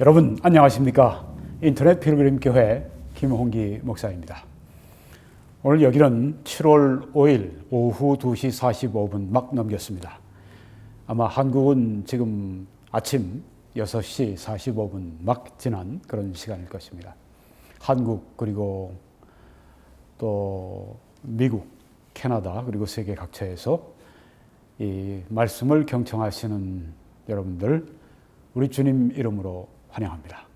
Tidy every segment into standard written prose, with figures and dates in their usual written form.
여러분 안녕하십니까? 인터넷 필그림 교회 김홍기 목사입니다. 오늘 여기는 7월 5일 오후 2시 45분 막 넘겼습니다. 아마 한국은 지금 아침 6시 45분 막 지난 그런 시간일 것입니다. 한국 그리고 또 미국, 캐나다 그리고 세계 각처에서 이 말씀을 경청하시는 여러분들 우리 주님 이름으로 환영합니다.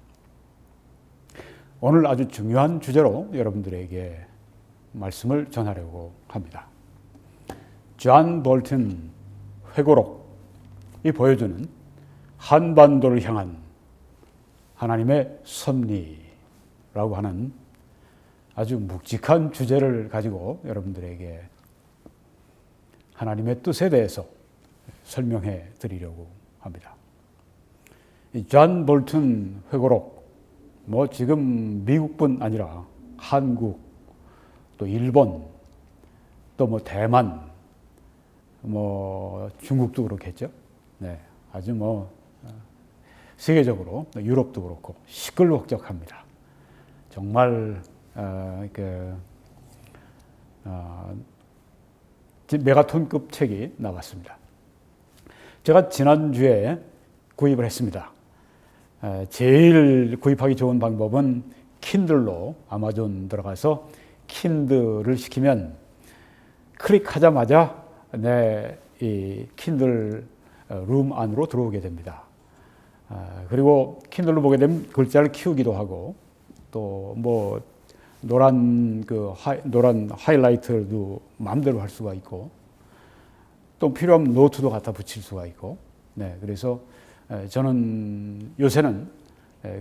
오늘 아주 중요한 주제로 여러분들에게 말씀을 전하려고 합니다. 존 볼튼 회고록이 보여주는 한반도를 향한 하나님의 섭리라고 하는 아주 묵직한 주제를 가지고 여러분들에게 하나님의 뜻에 대해서 설명해 드리려고 합니다. 이 존 볼튼 회고록, 지금 미국뿐 아니라 한국, 또 일본, 또 대만, 중국도 그렇겠죠. 네, 아주 세계적으로 유럽도 그렇고 시끌벅적합니다. 정말 메가톤급 책이 나왔습니다. 제가 지난주에 구입을 했습니다. 제일 구입하기 좋은 방법은 킨들로 아마존 들어가서 킨들을 시키면 클릭하자마자 이 킨들 룸 안으로 들어오게 됩니다. 그리고 킨들로 보게 되면 글자를 키우기도 하고 또 노란 하이라이터도 마음대로 할 수가 있고 또 필요하면 노트도 갖다 붙일 수가 있고 그래서 저는 요새는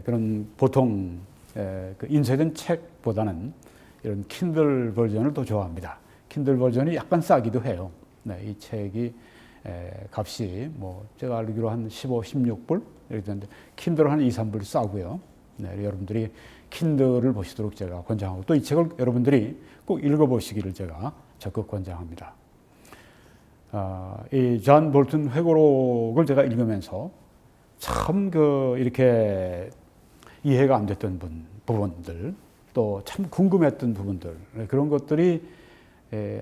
그런 보통 인쇄된 책보다는 이런 킨들 버전을 더 좋아합니다. 킨들 버전이 약간 싸기도 해요. 이 책이 값이 제가 알기로 한 15, 16불 이렇게 되는데 킨들은 한 2, 3불 싸고요. 여러분들이 킨들을 보시도록 제가 권장하고 또 이 책을 여러분들이 꼭 읽어보시기를 제가 적극 권장합니다. 이 존 볼튼 회고록을 제가 읽으면서 참 이렇게 이해가 안 됐던 부분들 또 참 궁금했던 부분들 그런 것들이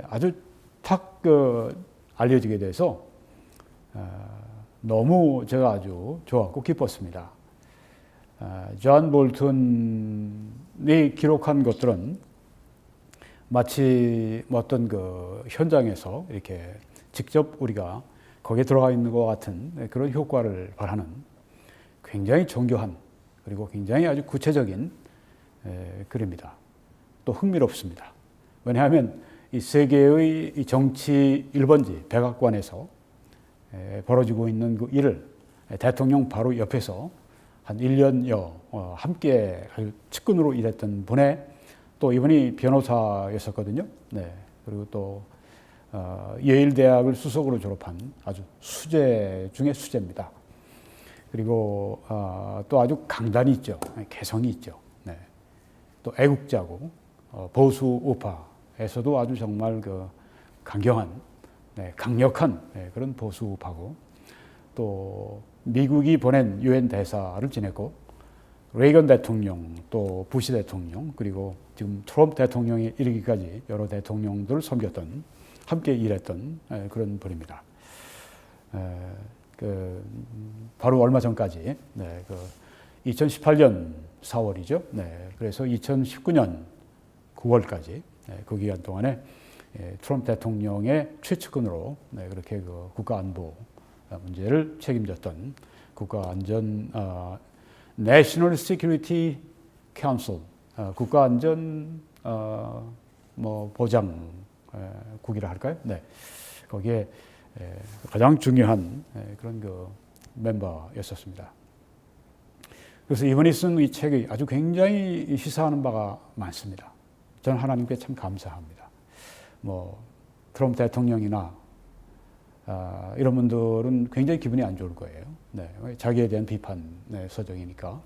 아주 탁 알려지게 돼서 너무 제가 아주 좋았고 기뻤습니다. 존 볼튼이 기록한 것들은 마치 어떤 현장에서 이렇게 직접 우리가 거기에 들어가 있는 것 같은 그런 효과를 발하는 굉장히 정교한 그리고 굉장히 아주 구체적인 글입니다. 또 흥미롭습니다. 왜냐하면 이 세계의 이 정치 1번지 백악관에서 벌어지고 있는 그 일을 대통령 바로 옆에서 한 1년여 함께 측근으로 일했던 분의 또 이분이 변호사였었거든요. 그리고 또 예일 대학을 수석으로 졸업한 아주 수재 중에 수재입니다. 그리고 또 아주 강단이 있죠. 개성이 있죠. 또 애국자고 보수 우파에서도 아주 정말 강경한 강력한 그런 보수 우파고 또 미국이 보낸 유엔 대사를 지냈고 레이건 대통령 또 부시 대통령 그리고 지금 트럼프 대통령이 이르기까지 여러 대통령들을 섬겼던 함께 일했던 그런 분입니다. 바로 얼마 전까지 2018년 4월이죠. 그래서 2019년 9월까지 그 기간 동안에 트럼프 대통령의 최측근으로 그렇게 국가안보 문제를 책임졌던 국가안전 National Security Council 국가안전 보장국이라 할까요? 거기에 가장 중요한 그런 멤버였었습니다. 그래서 이분이 쓴 이 책이 아주 굉장히 시사하는 바가 많습니다. 저는 하나님께 참 감사합니다. 트럼프 대통령이나 이런 분들은 굉장히 기분이 안 좋을 거예요. 자기에 대한 비판 서적이니까.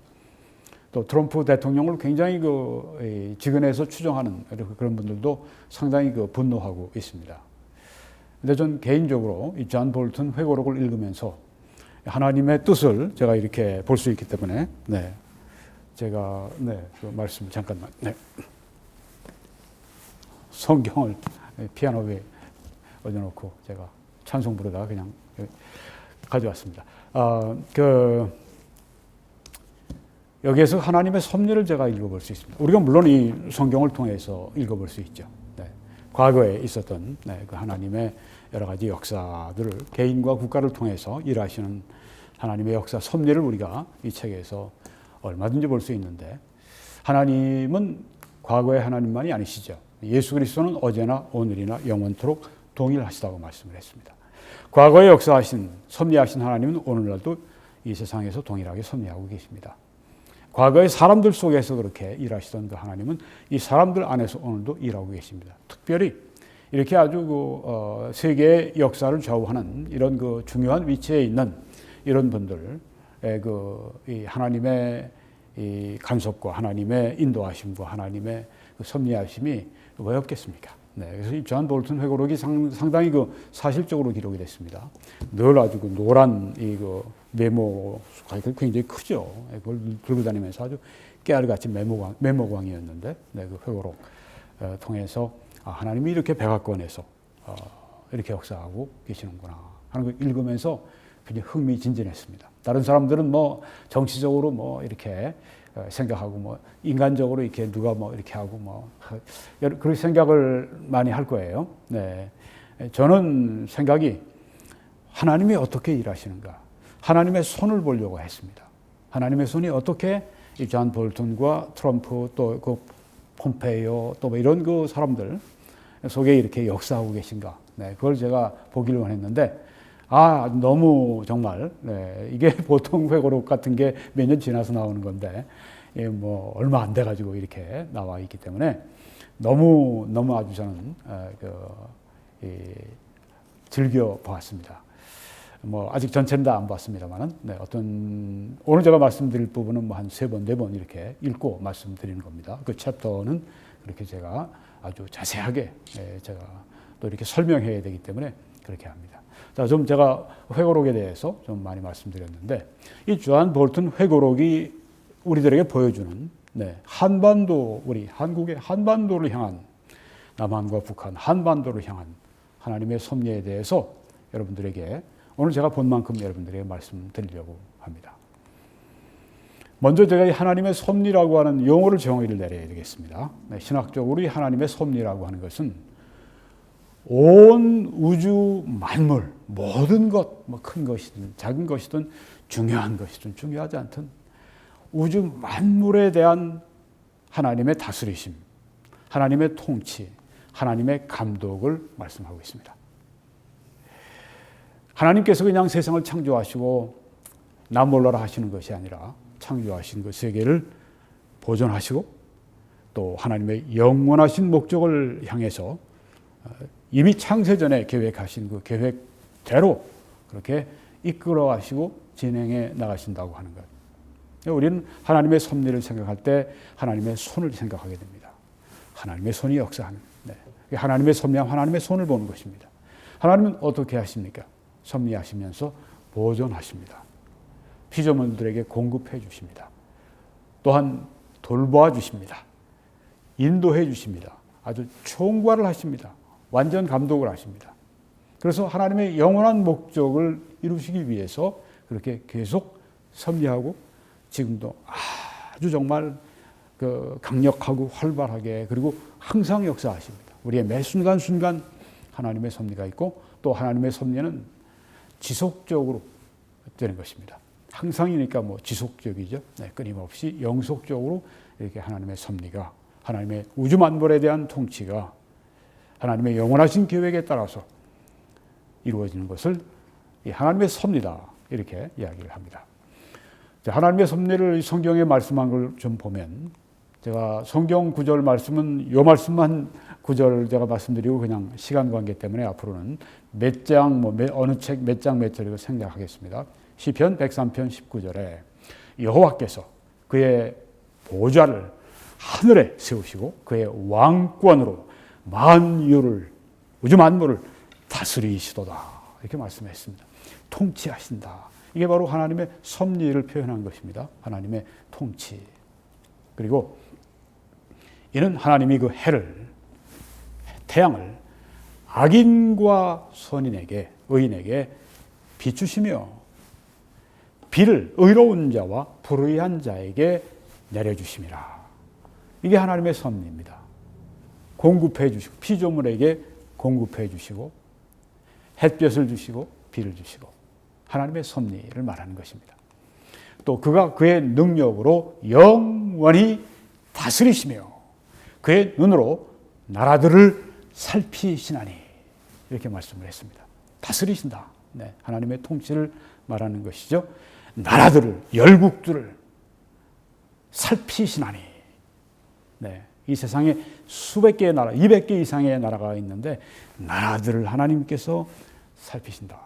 또 트럼프 대통령을 굉장히 지근해서 추정하는 그런 분들도 상당히 분노하고 있습니다. 근데 전 개인적으로 이 존 볼튼 회고록을 읽으면서 하나님의 뜻을 제가 이렇게 볼 수 있기 때문에 제가 그 말씀 잠깐만 성경을 피아노 위에 얹어놓고 제가 찬송 부르다가 그냥 가져왔습니다. 여기에서 하나님의 섭리를 제가 읽어볼 수 있습니다. 우리가 물론 이 성경을 통해서 읽어볼 수 있죠. 과거에 있었던 그 하나님의 여러 가지 역사들을 개인과 국가를 통해서 일하시는 하나님의 역사 섭리를 우리가 이 책에서 얼마든지 볼 수 있는데, 하나님은 과거의 하나님만이 아니시죠. 예수 그리스도는 어제나 오늘이나 영원토록 동일하시다고 말씀을 했습니다. 과거에 역사하신 섭리하신 하나님은 오늘날도 이 세상에서 동일하게 섭리하고 계십니다. 과거의 사람들 속에서 그렇게 일하시던 그 하나님은 이 사람들 안에서 오늘도 일하고 계십니다. 특별히 이렇게 아주 세계의 역사를 좌우하는 이런 그 중요한 위치에 있는 이런 분들의 이 하나님의 이 간섭과 하나님의 인도하심과 하나님의 그 섭리하심이 왜 없겠습니까? 그래서 이 존 볼튼 회고록이 상당히 그 사실적으로 기록이 됐습니다. 늘 아주 그 노란 메모가 굉장히 크죠. 그걸 들고 다니면서 아주 깨알같이 메모광이었는데, 그 회고록 통해서 하나님이 이렇게 백악관에서 이렇게 역사하고 계시는구나 하는 걸 읽으면서 굉장히 흥미진진했습니다. 다른 사람들은 뭐 정치적으로 뭐 이렇게 생각하고 뭐 인간적으로 이렇게 누가 뭐 이렇게 하고 뭐 그런 생각을 많이 할 거예요. 저는 생각이 하나님이 어떻게 일하시는가, 하나님의 손을 보려고 했습니다. 하나님의 손이 어떻게 이 존 볼튼과 트럼프 또 그 폼페이오 또 뭐 이런 그 사람들 속에 이렇게 역사하고 계신가, 그걸 제가 보기를 원했는데, 너무 정말 이게 보통 회고록 같은 게 몇 년 지나서 나오는 건데 뭐 얼마 안 돼 가지고 이렇게 나와 있기 때문에 너무 아주 저는 즐겨 보았습니다. 뭐 아직 전체는 다 안 봤습니다만은 오늘 제가 말씀드릴 부분은 뭐 한 3번, 4번 이렇게 읽고 말씀드리는 겁니다. 그 챕터는 그렇게 제가 아주 자세하게 제가 또 이렇게 설명해야 되기 때문에 그렇게 합니다. 자, 좀 제가 회고록에 대해서 좀 많이 말씀드렸는데, 이 존 볼튼 회고록이 우리들에게 보여주는 한반도, 우리 한국의 한반도를 향한, 남한과 북한 한반도를 향한 하나님의 섭리에 대해서 여러분들에게 오늘 제가 본 만큼 여러분들에게 말씀드리려고 합니다. 먼저 제가 이 하나님의 섭리라고 하는 용어를 정의를 내려야 되겠습니다. 신학적으로 이 하나님의 섭리라고 하는 것은 온 우주 만물, 모든 것, 뭐 큰 것이든 작은 것이든 중요한 것이든 중요하지 않든 우주 만물에 대한 하나님의 다스리심, 하나님의 통치, 하나님의 감독을 말씀하고 있습니다. 하나님께서 그냥 세상을 창조하시고 나 몰라라 하시는 것이 아니라 창조하신 그 세계를 보존하시고 또 하나님의 영원하신 목적을 향해서 이미 창세전에 계획하신 그 계획대로 그렇게 이끌어 가시고 진행해 나가신다고 하는 것. 우리는 하나님의 섭리를 생각할 때 하나님의 손을 생각하게 됩니다. 하나님의 손이 역사하는, 하나님의 섭리함, 하나님의 손을 보는 것입니다. 하나님은 어떻게 하십니까? 섭리하시면서 보존하십니다. 피조물들에게 공급해 주십니다. 또한 돌보아 주십니다. 인도해 주십니다. 아주 총괄을 하십니다. 완전 감독을 하십니다. 그래서 하나님의 영원한 목적을 이루시기 위해서 그렇게 계속 섭리하고 지금도 아주 정말 강력하고 활발하게 그리고 항상 역사하십니다. 우리의 매 순간순간 하나님의 섭리가 있고 또 하나님의 섭리는 지속적으로 되는 것입니다. 항상이니까 뭐 지속적이죠. 끊임없이 영속적으로 이렇게 하나님의 섭리가, 하나님의 우주 만물에 대한 통치가 하나님의 영원하신 계획에 따라서 이루어지는 것을 하나님의 섭리다 이렇게 이야기를 합니다. 하나님의 섭리를 성경에 말씀한 걸 좀 보면, 제가 성경 구절 말씀은 요 말씀만 구절 제가 말씀드리고 그냥 시간 관계 때문에 앞으로는 몇 장, 어느 책 몇 장 몇 절을 생각하겠습니다. 시편 103편 19절에 여호와께서 그의 보좌를 하늘에 세우시고 그의 왕권으로 만유를, 우주 만물을 다스리시도다 이렇게 말씀했습니다. 통치하신다. 이게 바로 하나님의 섭리를 표현한 것입니다. 하나님의 통치. 그리고 이는 하나님이 그 해를, 태양을 악인과 선인에게, 의인에게 비추시며 비를 의로운 자와 불의한 자에게 내려주심이라. 이게 하나님의 섭리입니다. 공급해 주시고, 피조물에게 공급해 주시고, 햇볕을 주시고, 비를 주시고, 하나님의 섭리를 말하는 것입니다. 또 그가 그의 능력으로 영원히 다스리시며 그의 눈으로 나라들을 살피시나니, 이렇게 말씀을 했습니다. 다스리신다. 네, 하나님의 통치를 말하는 것이죠. 나라들을, 열국들을 살피시나니. 네, 이 세상에 수백 개의 나라, 200개 이상의 나라가 있는데 나라들을 하나님께서 살피신다.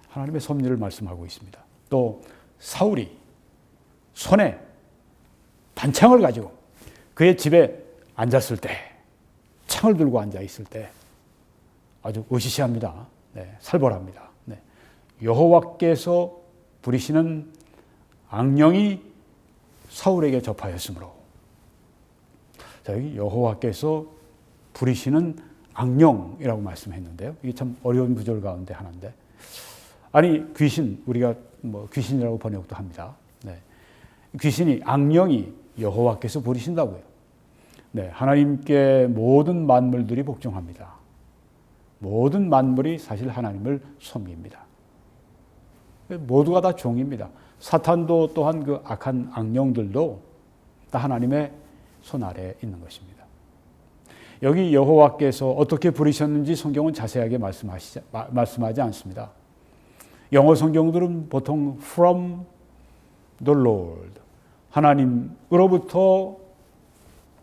하나님의 섭리를 말씀하고 있습니다. 또 사울이 손에 단창을 가지고 그의 집에 앉았을 때, 창을 들고 앉아 있을 때 아주 으시시합니다. 네, 살벌합니다. 네, 여호와께서 부리시는 악령이 사울에게 접하였으므로, 여기 여호와께서 부리시는 악령이라고 말씀했는데요. 이게 참 어려운 구절 가운데 하나인데, 아니 귀신, 우리가 뭐 귀신이라고 번역도 합니다. 네, 귀신이, 악령이 여호와께서 부리신다고요. 네, 하나님께 모든 만물들이 복종합니다. 모든 만물이 사실 하나님을 섬깁니다. 모두가 다 종입니다. 사탄도 또한 그 악한 악령들도 다 하나님의 손 아래에 있는 것입니다. 여기 여호와께서 어떻게 부리셨는지 성경은 자세하게 말씀하지 않습니다. 영어 성경들은 보통 from the Lord, 하나님으로부터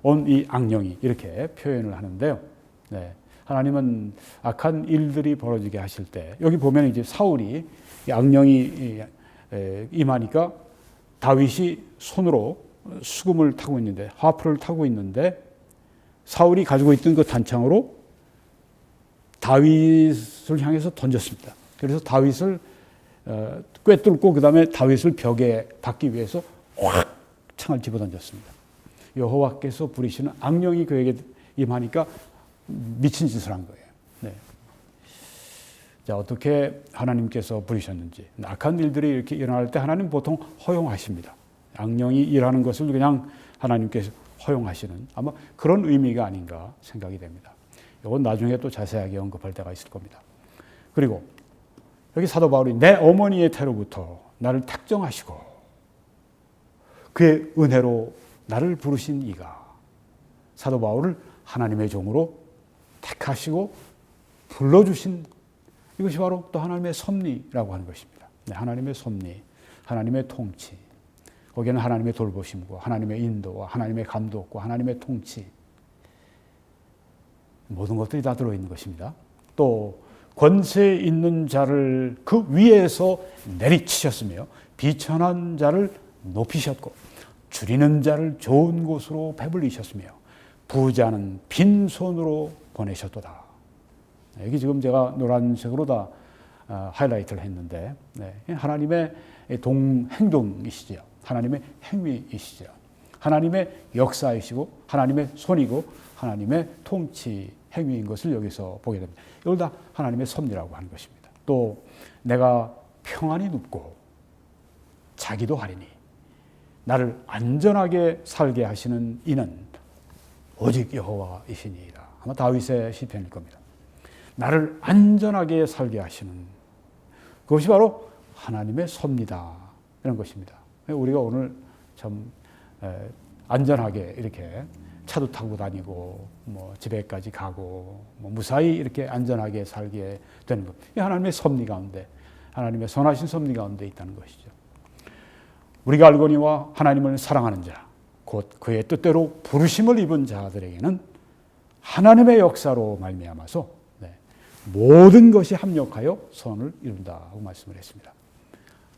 온 이 악령이, 이렇게 표현을 하는데요. 네, 하나님은 악한 일들이 벌어지게 하실 때, 여기 보면 이제 사울이 악령이 임하니까 다윗이 손으로 수금을 타고 있는데, 하프를 타고 있는데, 사울이 가지고 있던 그 단창으로 다윗을 향해서 던졌습니다. 그래서 다윗을 꿰뚫고 그 다음에 다윗을 벽에 박기 위해서 확 창을 집어던졌습니다. 여호와께서 부리시는 악령이 그에게 임하니까 미친 짓을 한 거예요. 네. 자, 어떻게 하나님께서 부리셨는지. 악한 일들이 이렇게 일어날 때 하나님 보통 허용하십니다. 악령이 일하는 것을 그냥 하나님께서 허용하시는, 아마 그런 의미가 아닌가 생각이 됩니다. 이건 나중에 또 자세하게 언급할 때가 있을 겁니다. 그리고 여기 사도 바울이 내 어머니의 태로부터 나를 택정하시고 그의 은혜로 나를 부르신 이가, 사도 바울을 하나님의 종으로 택하시고 불러주신, 이것이 바로 또 하나님의 섭리라고 하는 것입니다. 네, 하나님의 섭리, 하나님의 통치, 거기에는 하나님의 돌보심과 하나님의 인도와 하나님의 감독과 하나님의 통치, 모든 것들이 다 들어있는 것입니다. 또 권세 있는 자를 그 위에서 내리치셨으며 비천한 자를 높이셨고 줄이는 자를 좋은 곳으로 배불리셨으며 부자는 빈손으로 보내셨도다. 여기 지금 제가 노란색으로 다 하이라이트를 했는데, 네, 하나님의 행동이시죠. 하나님의 행위이시죠. 하나님의 역사이시고 하나님의 손이고 하나님의 통치 행위인 것을 여기서 보게 됩니다. 이걸 다 하나님의 섭리라고 하는 것입니다. 또 내가 평안히 눕고 자기도 하리니 나를 안전하게 살게 하시는 이는 오직 여호와이시니이다. 아마 다윗의 시편일 겁니다. 나를 안전하게 살게 하시는, 그것이 바로 하나님의 섭리다, 이런 것입니다. 우리가 오늘 참 안전하게 이렇게 차도 타고 다니고 뭐 집에까지 가고 뭐 무사히 이렇게 안전하게 살게 되는 것, 이 하나님의 섭리 가운데, 하나님의 선하신 섭리 가운데 있다는 것이죠. 우리가 알거니와 하나님을 사랑하는 자, 곧 그의 뜻대로 부르심을 입은 자들에게는 하나님의 역사로 말미암아서 모든 것이 합력하여 선을 이룬다고 말씀을 했습니다.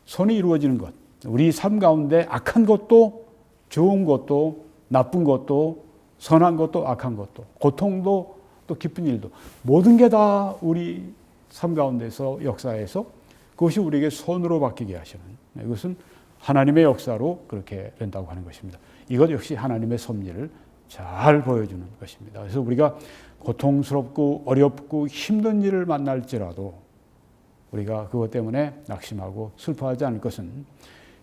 선이 이루어지는 것, 우리 삶 가운데 악한 것도 좋은 것도 나쁜 것도 선한 것도 악한 것도 고통도 또 기쁜 일도 모든 게 다 우리 삶 가운데서 역사에서 그것이 우리에게 선으로 바뀌게 하시는, 이것은 하나님의 역사로 그렇게 된다고 하는 것입니다. 이것 역시 하나님의 섭리를 잘 보여주는 것입니다. 그래서 우리가 고통스럽고 어렵고 힘든 일을 만날지라도 우리가 그것 때문에 낙심하고 슬퍼하지 않을 것은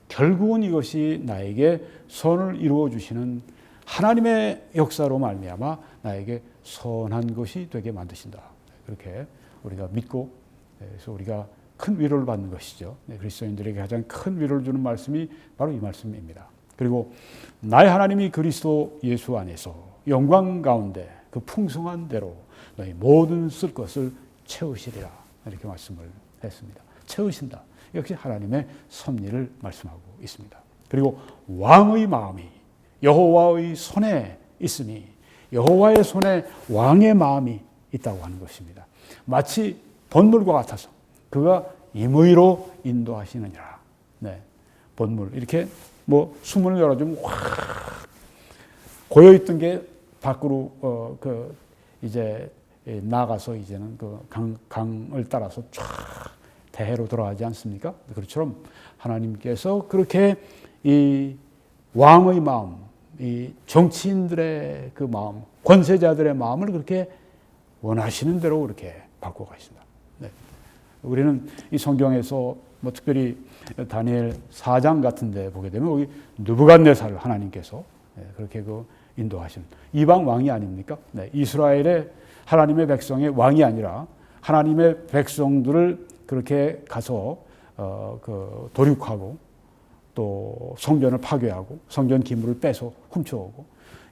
결국은 이것이 나에게 선을 이루어 주시는 하나님의 역사로 말미암아 나에게 선한 것이 되게 만드신다. 그렇게 우리가 믿고, 그래서 우리가 큰 위로를 받는 것이죠. 그리스도인들에게 가장 큰 위로를 주는 말씀이 바로 이 말씀입니다. 그리고 나의 하나님이 그리스도 예수 안에서 영광 가운데 그 풍성한 대로 너희 모든 쓸 것을 채우시리라. 이렇게 말씀을 했습니다. 채우신다. 역시 하나님의 섭리를 말씀하고 있습니다. 그리고 왕의 마음이 여호와의 손에 있으니 여호와의 손에 왕의 마음이 있다고 하는 것입니다. 마치 번물과 같아서 그가 임의로 인도하시느니라. 네, 번물 이렇게 뭐 수문을 열어주면 확 고여 있던 게 밖으로 이제 나가서 이제는 그 강을 따라서 쫙 대해로 돌아가지 않습니까? 그것처럼 하나님께서 그렇게 이 왕의 마음, 이 정치인들의 그 마음, 권세자들의 마음을 그렇게 원하시는 대로 그렇게 바꿔 가신다. 네. 우리는 이 성경에서 뭐 특별히 다니엘 4장 같은 데 보게 되면 거기 느부갓네살을 하나님께서 그렇게 그 인도하시는 이방 왕이 아닙니까? 네. 이스라엘의 하나님의 백성의 왕이 아니라 하나님의 백성들을 그렇게 가서 그 도륙하고 또 성전을 파괴하고 성전 기물을 빼서 훔쳐오고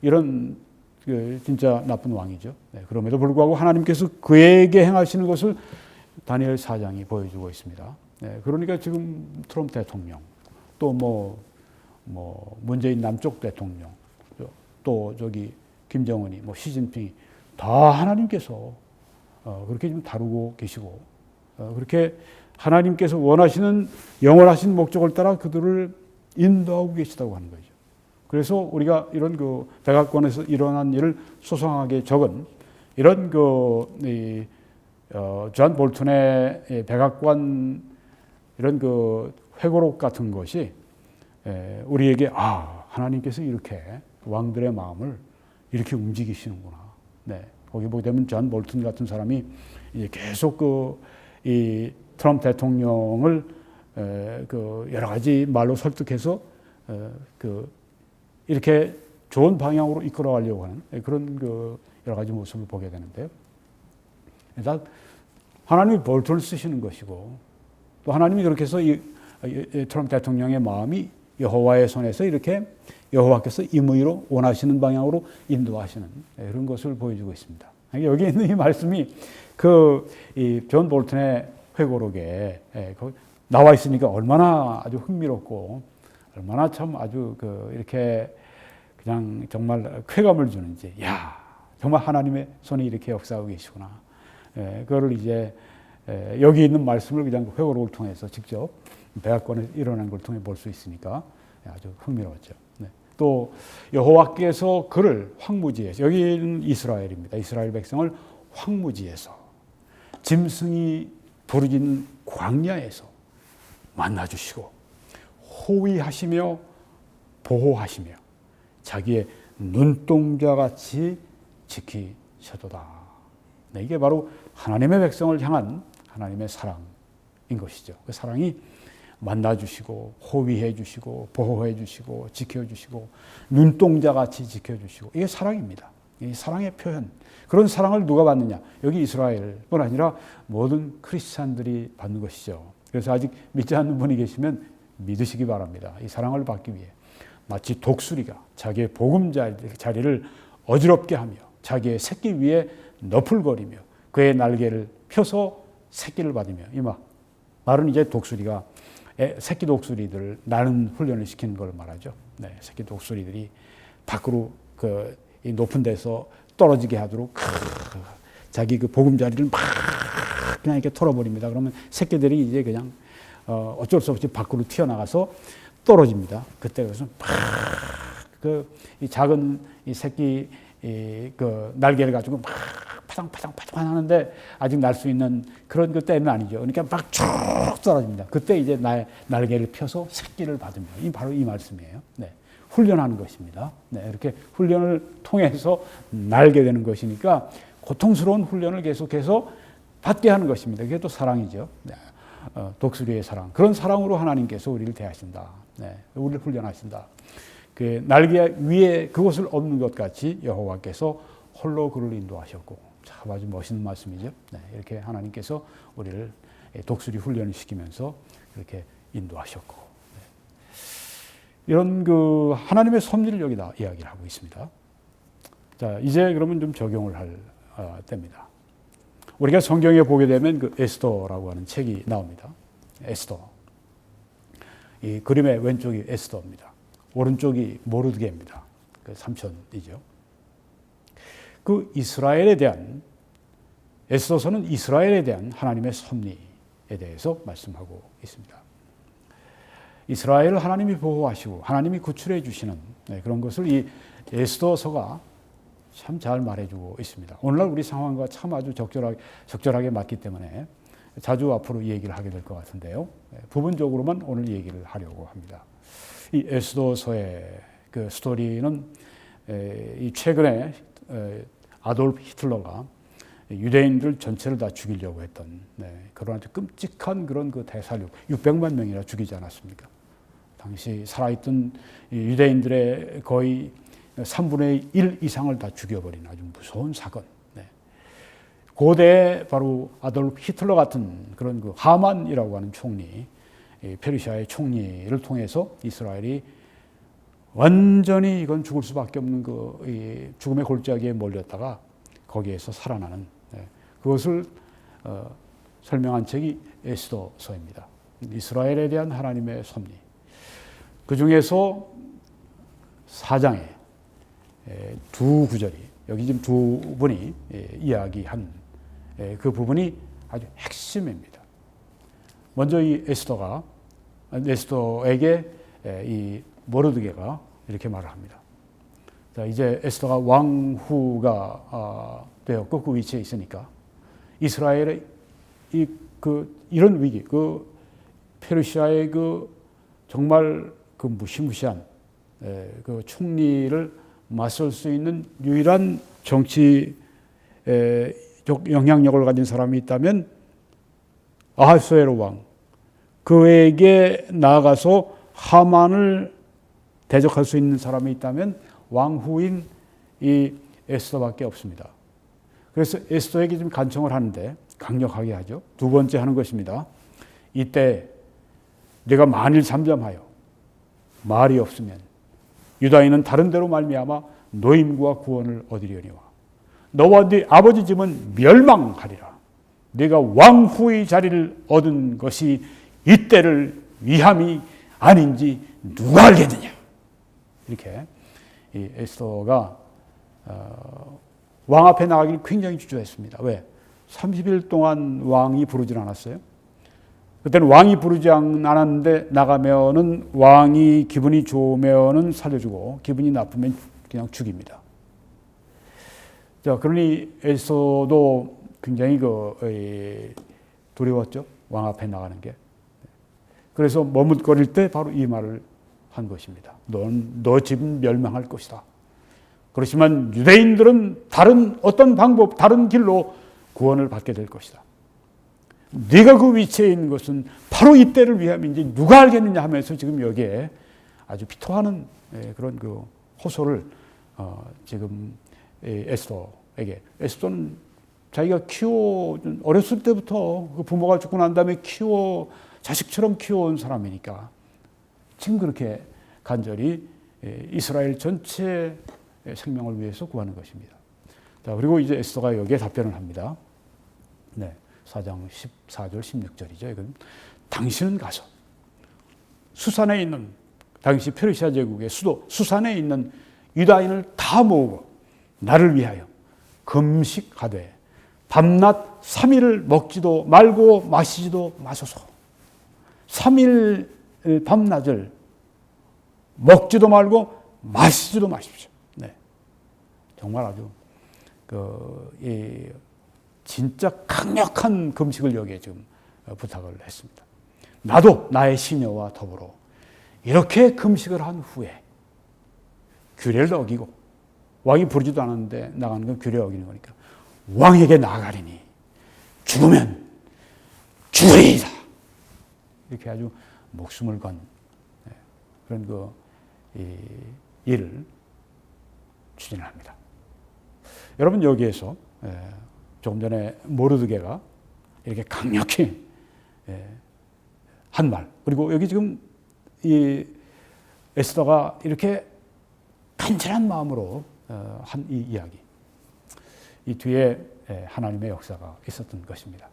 이런 그 진짜 나쁜 왕이죠. 네, 그럼에도 불구하고 하나님께서 그에게 행하시는 것을 다니엘 4장이 보여주고 있습니다. 네, 그러니까 지금 트럼프 대통령 또 뭐 문재인 남쪽 대통령 또 저기 김정은이 뭐 시진핑이 다 하나님께서 그렇게 좀 다루고 계시고 그렇게 하나님께서 원하시는 영원하신 목적을 따라 그들을 인도하고 계시다고 하는 거죠. 그래서 우리가 이런 그 백악관에서 일어난 일을 소상하게 적은 이런 존 볼튼의 백악관 이런 그 회고록 같은 것이 우리에게 하나님께서 이렇게 왕들의 마음을 이렇게 움직이시는구나. 네, 거기 보게 되면 존 볼튼 같은 사람이 이제 계속 이 트럼프 대통령을 그 여러 가지 말로 설득해서 이렇게 좋은 방향으로 이끌어가려고 하는 그런 그 여러 가지 모습을 보게 되는데요. 일단 하나님이 볼튼을 쓰시는 것이고 또 하나님이 그렇게 해서 이 트럼프 대통령의 마음이 여호와의 손에서 이렇게 여호와께서 임의로 원하시는 방향으로 인도하시는 그런 것을 보여주고 있습니다. 여기 있는 이 말씀이 이 존 볼튼의 회고록에 나와 있으니까 얼마나 아주 흥미롭고 얼마나 참 아주 이렇게 그냥 정말 쾌감을 주는지, 정말 하나님의 손이 이렇게 역사하고 계시구나. 그거를 이제 여기 있는 말씀을 그냥 회고록을 통해서 직접 백악관에 일어난 걸 통해 볼 수 있으니까 아주 흥미로웠죠. 네. 또 여호와께서 그를 황무지에서, 여기는 이스라엘입니다. 이스라엘 백성을 황무지에서 짐승이 부르짖는 광야에서 만나주시고 호위하시며 보호하시며 자기의 눈동자같이 지키셔도다. 네, 이게 바로 하나님의 백성을 향한 하나님의 사랑인 것이죠. 그 사랑이 만나주시고 호위해주시고 보호해주시고 지켜주시고 눈동자같이 지켜주시고 이게 사랑입니다. 이 사랑의 표현. 그런 사랑을 누가 받느냐? 여기 이스라엘뿐 아니라 모든 크리스찬들이 받는 것이죠. 그래서 아직 믿지 않는 분이 계시면 믿으시기 바랍니다. 이 사랑을 받기 위해 마치 독수리가 자기의 보금자리를 어지럽게 하며 자기의 새끼 위에 너풀거리며 그의 날개를 펴서 새끼를 받으며 이 말은 이제 독수리가 새끼 독수리들을 나는 훈련을 시키는 걸 말하죠. 네, 새끼 독수리들이 밖으로 이 높은 데서 떨어지게 하도록 자기 그 보금자리를 막 그냥 이렇게 털어버립니다. 그러면 새끼들이 이제 그냥 어쩔 수 없이 밖으로 튀어나가서 떨어집니다. 그때 그래서 이 작은 이 새끼 그 날개를 가지고 막 파당파당 하는데 아직 날 수 있는 그런 그 때는 아니죠. 그러니까 막 쭉 떨어집니다. 그때 이제 날개를 펴서 새끼를 받으며, 바로 이 말씀이에요. 네. 훈련하는 것입니다. 네. 이렇게 훈련을 통해서 날게 되는 것이니까 고통스러운 훈련을 계속해서 받게 하는 것입니다. 그게 또 사랑이죠. 네. 독수리의 사랑. 그런 사랑으로 하나님께서 우리를 대하신다. 네. 우리를 훈련하신다. 그 날개 위에 그것을 업는 것 같이 여호와께서 홀로 그를 인도하셨고, 참 아주 멋있는 말씀이죠. 네. 이렇게 하나님께서 우리를 독수리 훈련을 시키면서 이렇게 인도하셨고, 네. 이런 그 하나님의 섭리를 여기다 이야기를 하고 있습니다. 자, 이제 그러면 좀 적용을 할 때입니다. 우리가 성경에 보게 되면 그 에스더라고 하는 책이 나옵니다. 에스더. 이 그림의 왼쪽이 에스더입니다. 오른쪽이 모르드게입니다. 그 삼촌이죠. 그 이스라엘에 대한, 에스더서는 이스라엘에 대한 하나님의 섭리에 대해서 말씀하고 있습니다. 이스라엘을 하나님이 보호하시고 하나님이 구출해 주시는 그런 것을 이 에스더서가 참 잘 말해주고 있습니다. 오늘날 우리 상황과 참 아주 적절하게 맞기 때문에 자주 앞으로 얘기를 하게 될 것 같은데요. 부분적으로만 오늘 얘기를 하려고 합니다. 이 에스더서의 그 스토리는 이 최근에 아돌프 히틀러가 유대인들 전체를 다 죽이려고 했던 그런 아주 끔찍한 그런 그 대살육 600만 명이나 죽이지 않았습니까? 당시 살아있던 유대인들의 거의 3분의 1 이상을 다 죽여버린 아주 무서운 사건. 네. 고대 바로 아돌프 히틀러 같은 그런 그 하만이라고 하는 총리, 페르시아의 총리를 통해서 이스라엘이 완전히 이건 죽을 수밖에 없는 그 죽음의 골짜기에 몰렸다가 거기에서 살아나는 그것을 설명한 책이 에스더서입니다. 이스라엘에 대한 하나님의 섭리. 그 중에서 4장에 두 구절이, 여기 지금 두 분이 이야기한 그 부분이 아주 핵심입니다. 먼저 이 에스더에게 이 모르드게가 이렇게 말을 합니다. 자, 이제 에스더가 왕후가 되었고 그 위치에 있으니까 이스라엘의 이런 위기, 그 페르시아의 그 정말 그 무시무시한 그 총리를 맞설 수 있는 유일한 정치적 영향력을 가진 사람이 있다면 아하수에로 왕, 그에게 나아가서 하만을 대적할 수 있는 사람이 있다면 왕후인 이 에스더밖에 없습니다. 그래서 에스더에게 좀 간청을 하는데 강력하게 하죠. 두 번째 하는 것입니다. 이때 네가 만일 잠잠하여 말이 없으면 유다인은 다른 데로 말미암아 노임과 구원을 얻으려니와 너와 네 아버지 집은 멸망하리라. 네가 왕후의 자리를 얻은 것이 이때를 위함이 아닌지 누가 알겠느냐. 이렇게 이 에스더가 왕 앞에 나가기를 굉장히 주저했습니다. 왜? 30일 동안 왕이 부르질 않았어요. 그때는 왕이 부르지 않았는데 나가면은 왕이 기분이 좋으면은 살려주고 기분이 나쁘면 그냥 죽입니다. 자, 그러니 에스더도 굉장히 두려웠죠. 왕 앞에 나가는 게. 그래서 머뭇거릴 때 바로 이 말을 한 것입니다. 너 집은 멸망할 것이다. 그렇지만 유대인들은 다른 어떤 방법, 다른 길로 구원을 받게 될 것이다. 네가 그 위치에 있는 것은 바로 이때를 위함인지 누가 알겠느냐 하면서 지금 여기에 아주 비토하는 그런 그 호소를 지금 에스더에게. 에스더는 자기가 어렸을 때부터 그 부모가 죽고 난 다음에 자식처럼 키워온 사람이니까 지금 그렇게 간절히 이스라엘 전체 생명을 위해서 구하는 것입니다. 자, 그리고 이제 에스더가 여기에 답변을 합니다. 네. 4장 14절 16절이죠. 이건 당신은 가서 수산에 있는 당시 페르시아 제국의 수도 수산에 있는 유다인을 다 모으고 나를 위하여 금식하되 밤낮 3일을 먹지도 말고 마시지도 마소서. 3일 밤낮을 먹지도 말고 마시지도 마십시오. 네. 정말 아주 이 진짜 강력한 금식을 여기에 지금 부탁을 했습니다. 나도 나의 시녀와 더불어 이렇게 금식을 한 후에 규례를 어기고, 왕이 부르지도 않았는데 나가는 건 규례 어기는 거니까, 왕에게 나아가리니 죽으면 죽으리이다. 이렇게 아주 목숨을 건 그런 일을 추진합니다. 여러분, 여기에서 조금 전에 모르드게가 이렇게 강력히 한 말, 그리고 여기 지금 이 에스더가 이렇게 간절한 마음으로 한 이 이야기, 이 뒤에 하나님의 역사가 있었던 것입니다.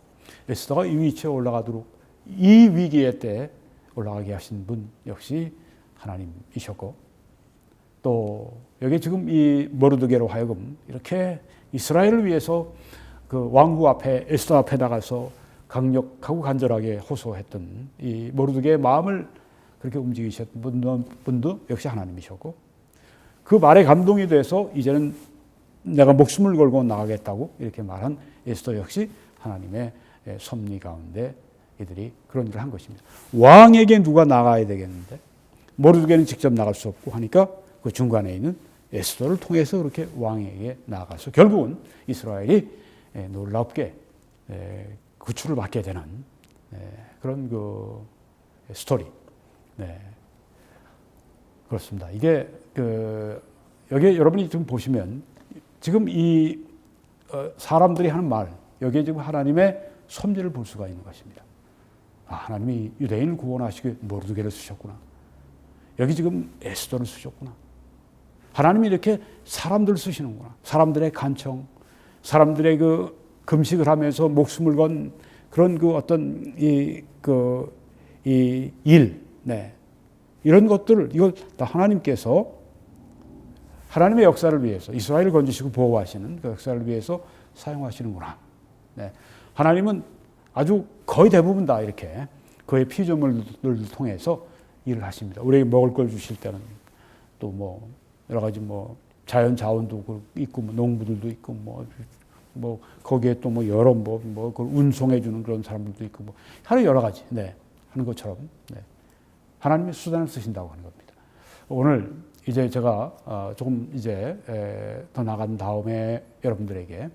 에스더가 이 위치에 올라가도록, 이 위기의 때 올라가게 하신 분 역시 하나님이셨고, 또 여기 지금 이 모르드게로 하여금 이렇게 이스라엘을 위해서 그 왕후 앞에, 에스더 앞에 나가서 강력하고 간절하게 호소했던 이 모르드게의 마음을 그렇게 움직이셨던 분도 역시 하나님이셨고, 그 말에 감동이 돼서 이제는 내가 목숨을 걸고 나가겠다고 이렇게 말한 에스더 역시 하나님의 섭리 가운데 이들이 그런 일을 한 것입니다. 왕에게 누가 나가야 되겠는데 모르드게는 직접 나갈 수 없고 하니까 그 중간에 있는 에스더를 통해서 그렇게 왕에게 나가서 결국은 이스라엘이 놀랍게 구출을 받게 되는 그런 그 스토리. 그렇습니다. 이게 여기 여러분이 지금 보시면 지금 이 사람들이 하는 말, 여기에 지금 하나님의 섭리를 볼 수가 있는 것입니다. 하나님이 유대인을 구원하시기 모르드게를 쓰셨구나. 여기 지금 에스더를 쓰셨구나. 하나님이 이렇게 사람들을 쓰시는구나. 사람들의 간청, 사람들의 그 금식을 하면서 목숨을 건 그런 그 어떤 이 일, 이런 것들을, 이걸 다 하나님께서 하나님의 역사를 위해서, 이스라엘을 건지시고 보호하시는 그 역사를 위해서 사용하시는구나. 하나님은 아주 거의 대부분 다 이렇게 그의 피조물들을 통해서 일을 하십니다. 우리에게 먹을 걸 주실 때는 또 뭐 여러 가지 뭐 자연 자원도 있고, 뭐 농부들도 있고, 뭐 거기에 또 뭐 여러 그걸 운송해 주는 그런 사람들도 있고, 뭐 하루 여러 가지 하는 것처럼 하나님의 수단을 쓰신다고 하는 겁니다. 오늘 이제 제가 조금 이제 더 나간 다음에 여러분들에게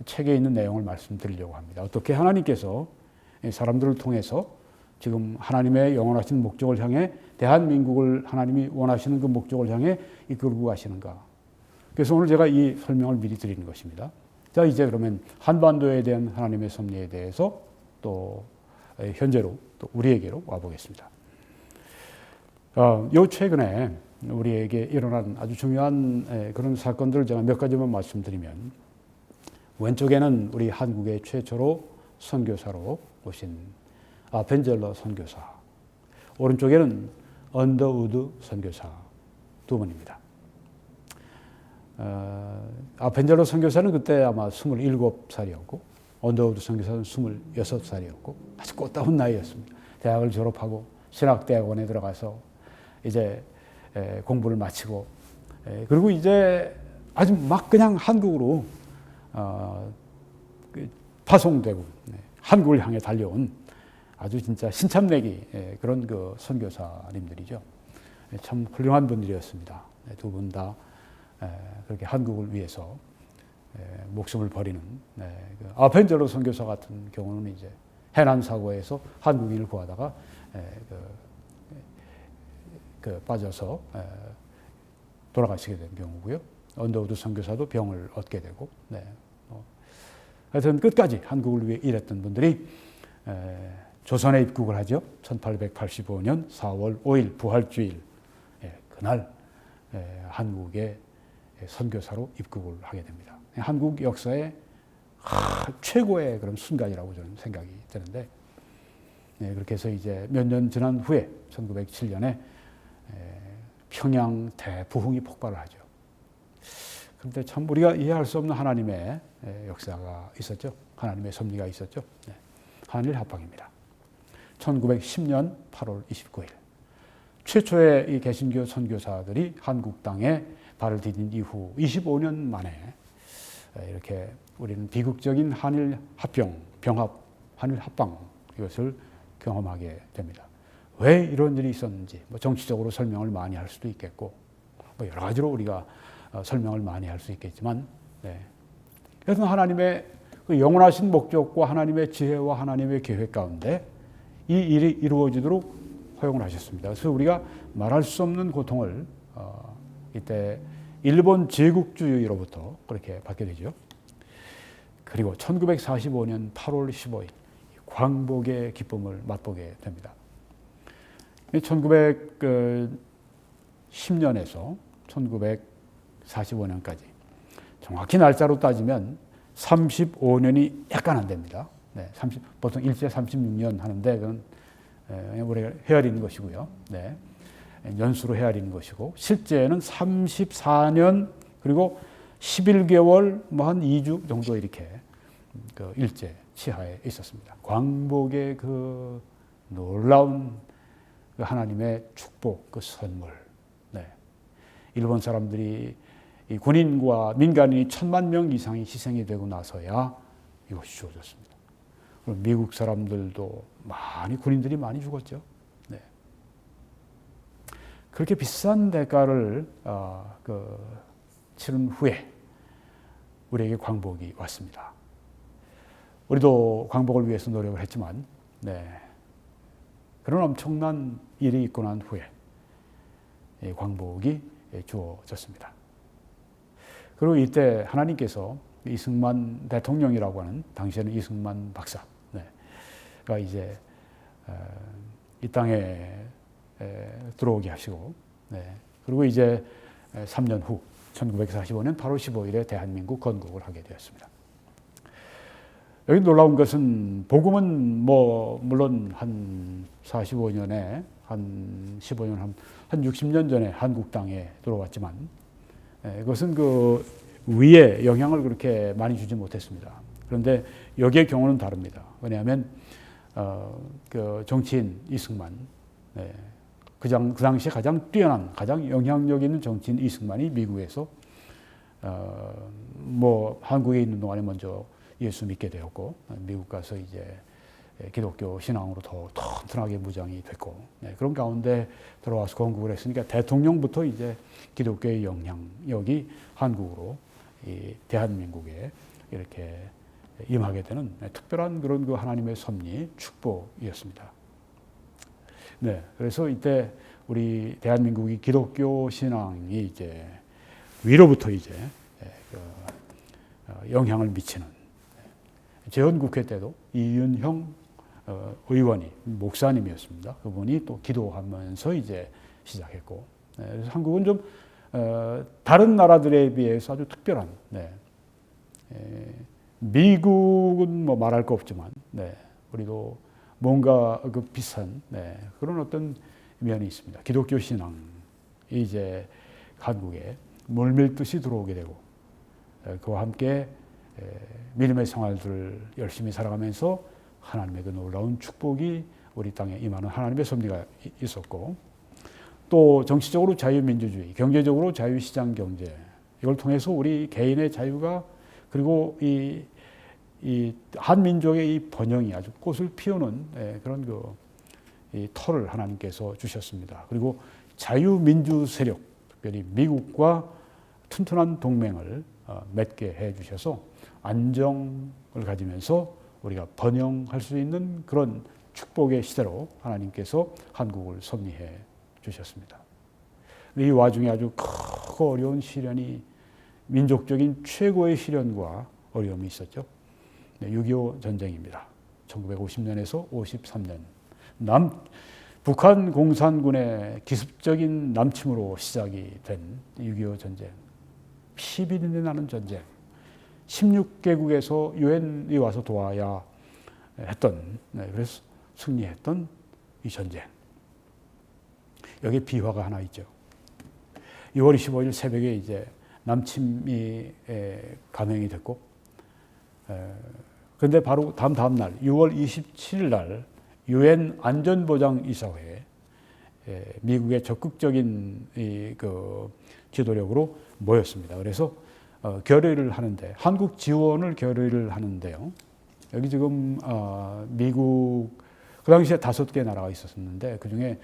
책에 있는 내용을 말씀드리려고 합니다. 어떻게 하나님께서 사람들을 통해서 지금 하나님의 영원하신 목적을 향해, 대한민국을 하나님이 원하시는 그 목적을 향해 이끌고 가시는가. 그래서 오늘 제가 이 설명을 미리 드리는 것입니다. 자, 이제 그러면 한반도에 대한 하나님의 섭리에 대해서 또 현재로 또 우리에게로 와보겠습니다. 요 최근에 우리에게 일어난 아주 중요한 그런 사건들을 제가 몇 가지만 말씀드리면, 왼쪽에는 우리 한국의 최초로 선교사로 오신 아펜젤러 선교사, 오른쪽에는 언더우드 선교사 두 분입니다. 아펜젤러 선교사는 그때 아마 27살이었고 언더우드 선교사는 26살이었고 아주 꽃다운 나이였습니다. 대학을 졸업하고 신학대학원에 들어가서 이제 공부를 마치고, 그리고 이제 아주 막 그냥 한국으로 파송되고 한국을 향해 달려온 아주 진짜 신참내기 그런 그 선교사님들이죠. 참 훌륭한 분들이었습니다. 두 분 다 그렇게 한국을 위해서 목숨을 버리는, 아펜젤러 선교사 같은 경우는 이제 해난 사고에서 한국인을 구하다가 빠져서 돌아가시게 된 경우고요. 언더우드 선교사도 병을 얻게 되고, 하여튼 끝까지 한국을 위해 일했던 분들이 조선에 입국을 하죠. 1885년 4월 5일 부활주일, 그날 한국의 선교사로 입국을 하게 됩니다. 한국 역사의 최고의 그런 순간이라고 저는 생각이 드는데, 그렇게 해서 이제 몇 년 지난 후에 1907년에 평양 대부흥이 폭발을 하죠. 그런데 참 우리가 이해할 수 없는 하나님의 역사가 있었죠. 하나님의 섭리가 있었죠. 하늘 합방입니다. 1910년 8월 29일 최초의 이 개신교 선교사들이 한국 땅에 발을 디딘 이후 25년 만에 이렇게 우리는 비극적인 한일 합병, 병합, 한일 합방 이것을 경험하게 됩니다. 왜 이런 일이 있었는지 뭐 정치적으로 설명을 많이 할 수도 있겠고 뭐 여러 가지로 우리가 설명을 많이 할 수 있겠지만 그래서 하나님의 그 영원하신 목적과 하나님의 지혜와 하나님의 계획 가운데 이 일이 이루어지도록 허용을 하셨습니다. 그래서 우리가 말할 수 없는 고통을 이때 일본 제국주의로부터 그렇게 받게 되죠. 그리고 1945년 8월 15일 광복의 기쁨을 맛보게 됩니다. 1910년에서 1945년까지 정확히 날짜로 따지면 35년이 약간 안 됩니다. 보통 일제 36년 하는데 그건 우리가 헤아리는 것이고요. 연수로 헤아리는 것이고 실제는 34년 그리고 11개월 뭐 한 2주 정도 이렇게 그 일제 치하에 있었습니다. 광복의 그 놀라운 그 하나님의 축복, 그 선물. 일본 사람들이 이 군인과 민간인이 1000만 명 이상이 희생이 되고 나서야 이것이 주어졌습니다. 그럼 미국 사람들도 군인들이 많이 죽었죠. 그렇게 비싼 대가를 치른 후에 우리에게 광복이 왔습니다. 우리도 광복을 위해서 노력을 했지만, 그런 엄청난 일이 있고 난 후에 광복이 주어졌습니다. 그리고 이때 하나님께서 이승만 대통령이라고 하는 당시에는 이승만 박사가 이제 이 땅에 들어오게 하시고, 그리고 이제 3년 후 1945년 8월 15일에 대한민국 건국을 하게 되었습니다. 여기 놀라운 것은 복음은 물론 한 45년에 한 15년 한 60년 전에 한국 땅에 들어왔지만 그것은 그 위에 영향을 그렇게 많이 주지 못했습니다. 그런데 여기의 경우는 다릅니다. 왜냐하면 그 정치인 이승만, 그 당시에 가장 뛰어난, 가장 영향력 있는 정치인 이승만이 미국에서 한국에 있는 동안에 먼저 예수 믿게 되었고, 미국 가서 이제 기독교 신앙으로 더 튼튼하게 무장이 됐고, 그런 가운데 들어와서 건국을 했으니까 대통령부터 이제 기독교의 영향력이 한국으로 이 대한민국에 이렇게 임하게 되는 특별한 그런 그 하나님의 섭리, 축복이었습니다. 그래서 이때 우리 대한민국이 기독교 신앙이 이제 위로부터 이제 영향을 미치는 재헌국회 때도 이윤형 의원이 목사님이었습니다. 그분이 또 기도하면서 이제 시작했고, 그래서 한국은 좀 다른 나라들에 비해서 아주 특별한, 미국은 뭐 말할 거 없지만, 우리도 뭔가 그 비슷한 그런 어떤 면이 있습니다. 기독교 신앙이 이제 한국에 물밀듯이 들어오게 되고, 그와 함께 믿음의 생활들을 열심히 살아가면서 하나님의 그 놀라운 축복이 우리 땅에 임하는 하나님의 섭리가 있었고, 또 정치적으로 자유민주주의, 경제적으로 자유시장 경제, 이걸 통해서 우리 개인의 자유가, 그리고 이 한민족의 이 번영이 아주 꽃을 피우는 그런 이 터를 하나님께서 주셨습니다. 그리고 자유민주 세력, 특별히 미국과 튼튼한 동맹을 맺게 해 주셔서 안정을 가지면서 우리가 번영할 수 있는 그런 축복의 시대로 하나님께서 한국을 섭리해 주셨습니다. 이 와중에 아주 크고 어려운 시련이, 민족적인 최고의 시련과 어려움이 있었죠. 6.25 전쟁입니다. 1950년에서 53년 북한 공산군의 기습적인 남침으로 시작이 된 6.25 전쟁, 피비린내 나는 전쟁, 16개국에서 유엔이 와서 도와야 했던, 그래서 승리했던 이 전쟁. 여기에 비화가 하나 있죠. 6월 25일 새벽에 이제 남침이 감행이 됐고, 그런데 바로 다음 날 6월 27일 날 유엔 안전보장이사회에 미국의 적극적인 그 지도력으로 모였습니다. 그래서 결의를 하는데, 한국 지원을 결의를 하는데요. 여기 지금 미국, 그 당시에 5개 나라가 있었는데 그중에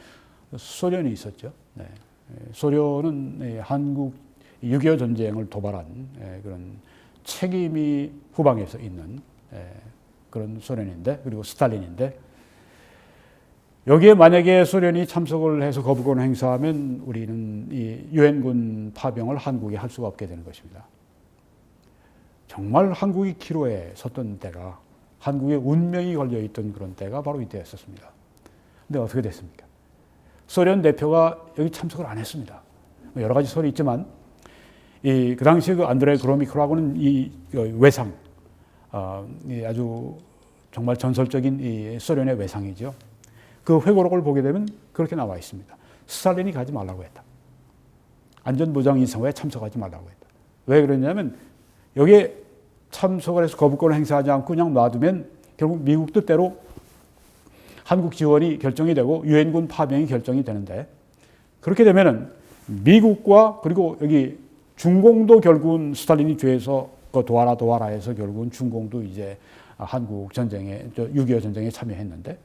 소련이 있었죠. 네. 소련은 한국 6.25 전쟁을 도발한 그런 책임이 후방에서 있는 그런 소련인데, 그리고 스탈린인데, 여기에 만약에 소련이 참석을 해서 거부권을 행사하면 우리는 이 유엔군 파병을 한국에 할 수가 없게 되는 것입니다. 정말 한국이 기로에 섰던 때가, 한국의 운명이 걸려있던 그런 때가 바로 이때였었습니다. 근데 어떻게 됐습니까? 소련 대표가 여기 참석을 안 했습니다. 여러 가지 소리 있지만, 그 당시에 그 안드레이 그로미코라고는 이 외상, 아주 정말 전설적인 이 소련의 외상이죠. 그 회고록을 보게 되면 그렇게 나와 있습니다. 스탈린이 가지 말라고 했다. 안전보장이사회에 참석하지 말라고 했다. 왜 그러냐면 여기에 참석을 해서 거부권을 행사하지 않고 그냥 놔두면 결국 미국 뜻대로 한국 지원이 결정이 되고 유엔군 파병이 결정이 되는데, 그렇게 되면은 미국과 그리고 여기 중공도 결국은 스탈린이 죄에서 도와라 해서 결국은 중공도 이제 한국 전쟁에, 6.25 전쟁에 참여했는데,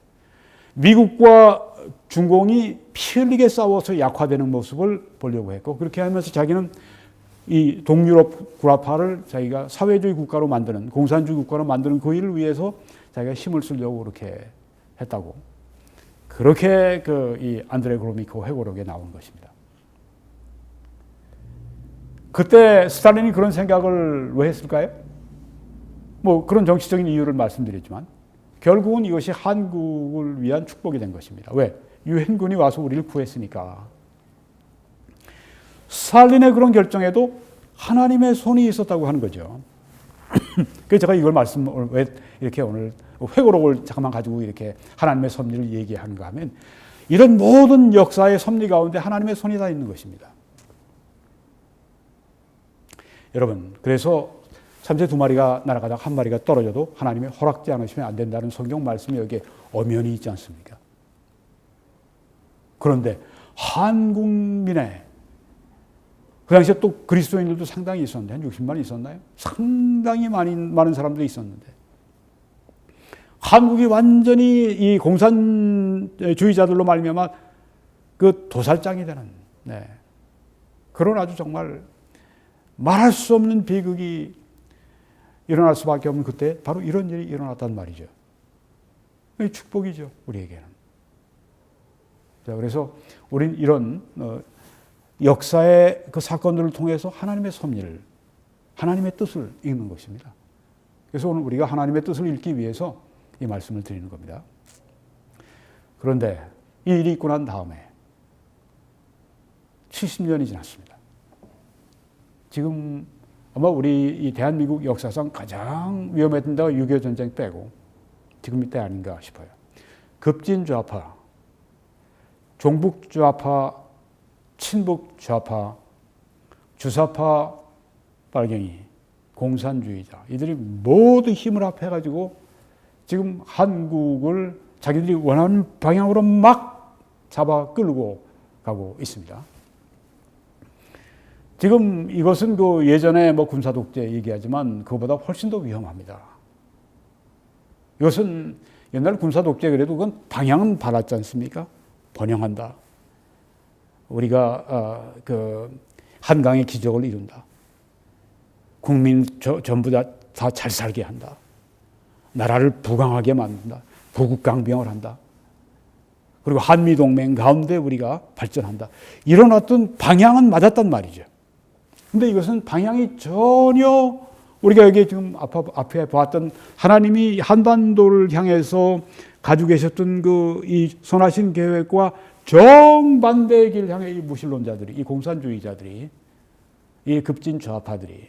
미국과 중공이 피 흘리게 싸워서 약화되는 모습을 보려고 했고, 그렇게 하면서 자기는 이 동유럽 구라파를 자기가 사회주의 국가로 만드는, 공산주의 국가로 만드는 그 일을 위해서 자기가 힘을 쓰려고 그렇게 했다고, 그렇게 이 안드레이 그로미코 회고록에 나온 것입니다. 그때 스탈린이 그런 생각을 왜 했을까요? 뭐 그런 정치적인 이유를 말씀드렸지만 결국은 이것이 한국을 위한 축복이 된 것입니다. 왜? 유엔군이 와서 우리를 구했으니까. 스탈린의 그런 결정에도 하나님의 손이 있었다고 하는 거죠. 그래서 제가 이걸 왜 이렇게 오늘 회고록을 잠깐만 가지고 이렇게 하나님의 섭리를 얘기하는가 하면, 이런 모든 역사의 섭리 가운데 하나님의 손이 다 있는 것입니다. 여러분, 그래서 참새 2마리가 날아가다가 1마리가 떨어져도 하나님이 허락지 않으시면 안 된다는 성경 말씀이 여기에 엄연히 있지 않습니까? 그런데 한국민의, 그 당시에 또 그리스도인들도 상당히 있었는데, 한 60만 있었나요? 상당히 많은 사람들이 있었는데, 한국이 완전히 이 공산주의자들로 말미암아 그 도살장이 되는, 그런 아주 정말 말할 수 없는 비극이 일어날 수밖에 없는 그때 바로 이런 일이 일어났단 말이죠. 축복이죠, 우리에게는. 자, 그래서 우리는 이런 역사의 그 사건들을 통해서 하나님의 섭리를, 하나님의 뜻을 읽는 것입니다. 그래서 오늘 우리가 하나님의 뜻을 읽기 위해서 이 말씀을 드리는 겁니다. 그런데 이 일이 있고 난 다음에 70년이 지났습니다. 지금 아마 우리 이 대한민국 역사상 가장 위험했던 데가 6.25 전쟁 빼고 지금 이때 아닌가 싶어요. 급진 좌파, 종북 좌파, 친북 좌파, 주사파 빨갱이, 공산주의자, 이들이 모두 힘을 합해가지고 지금 한국을 자기들이 원하는 방향으로 막 잡아 끌고 가고 있습니다. 지금 이것은 그 예전에 뭐 군사독재 얘기하지만 그거보다 훨씬 더 위험합니다. 이것은 옛날 군사독재 그래도 그건 방향은 받았지 않습니까? 번영한다. 우리가 그 한강의 기적을 이룬다. 국민 전부 다 잘 살게 한다. 나라를 부강하게 만든다. 부국강병을 한다. 그리고 한미동맹 가운데 우리가 발전한다. 이런 어떤 방향은 맞았단 말이죠. 근데 이것은 방향이 전혀 우리가 여기 지금 앞에 보았던 하나님이 한반도를 향해서 가지고 계셨던 그 이 선하신 계획과 정반대의 길 향해 이 무신론자들이, 이 공산주의자들이, 이 급진 좌파들이,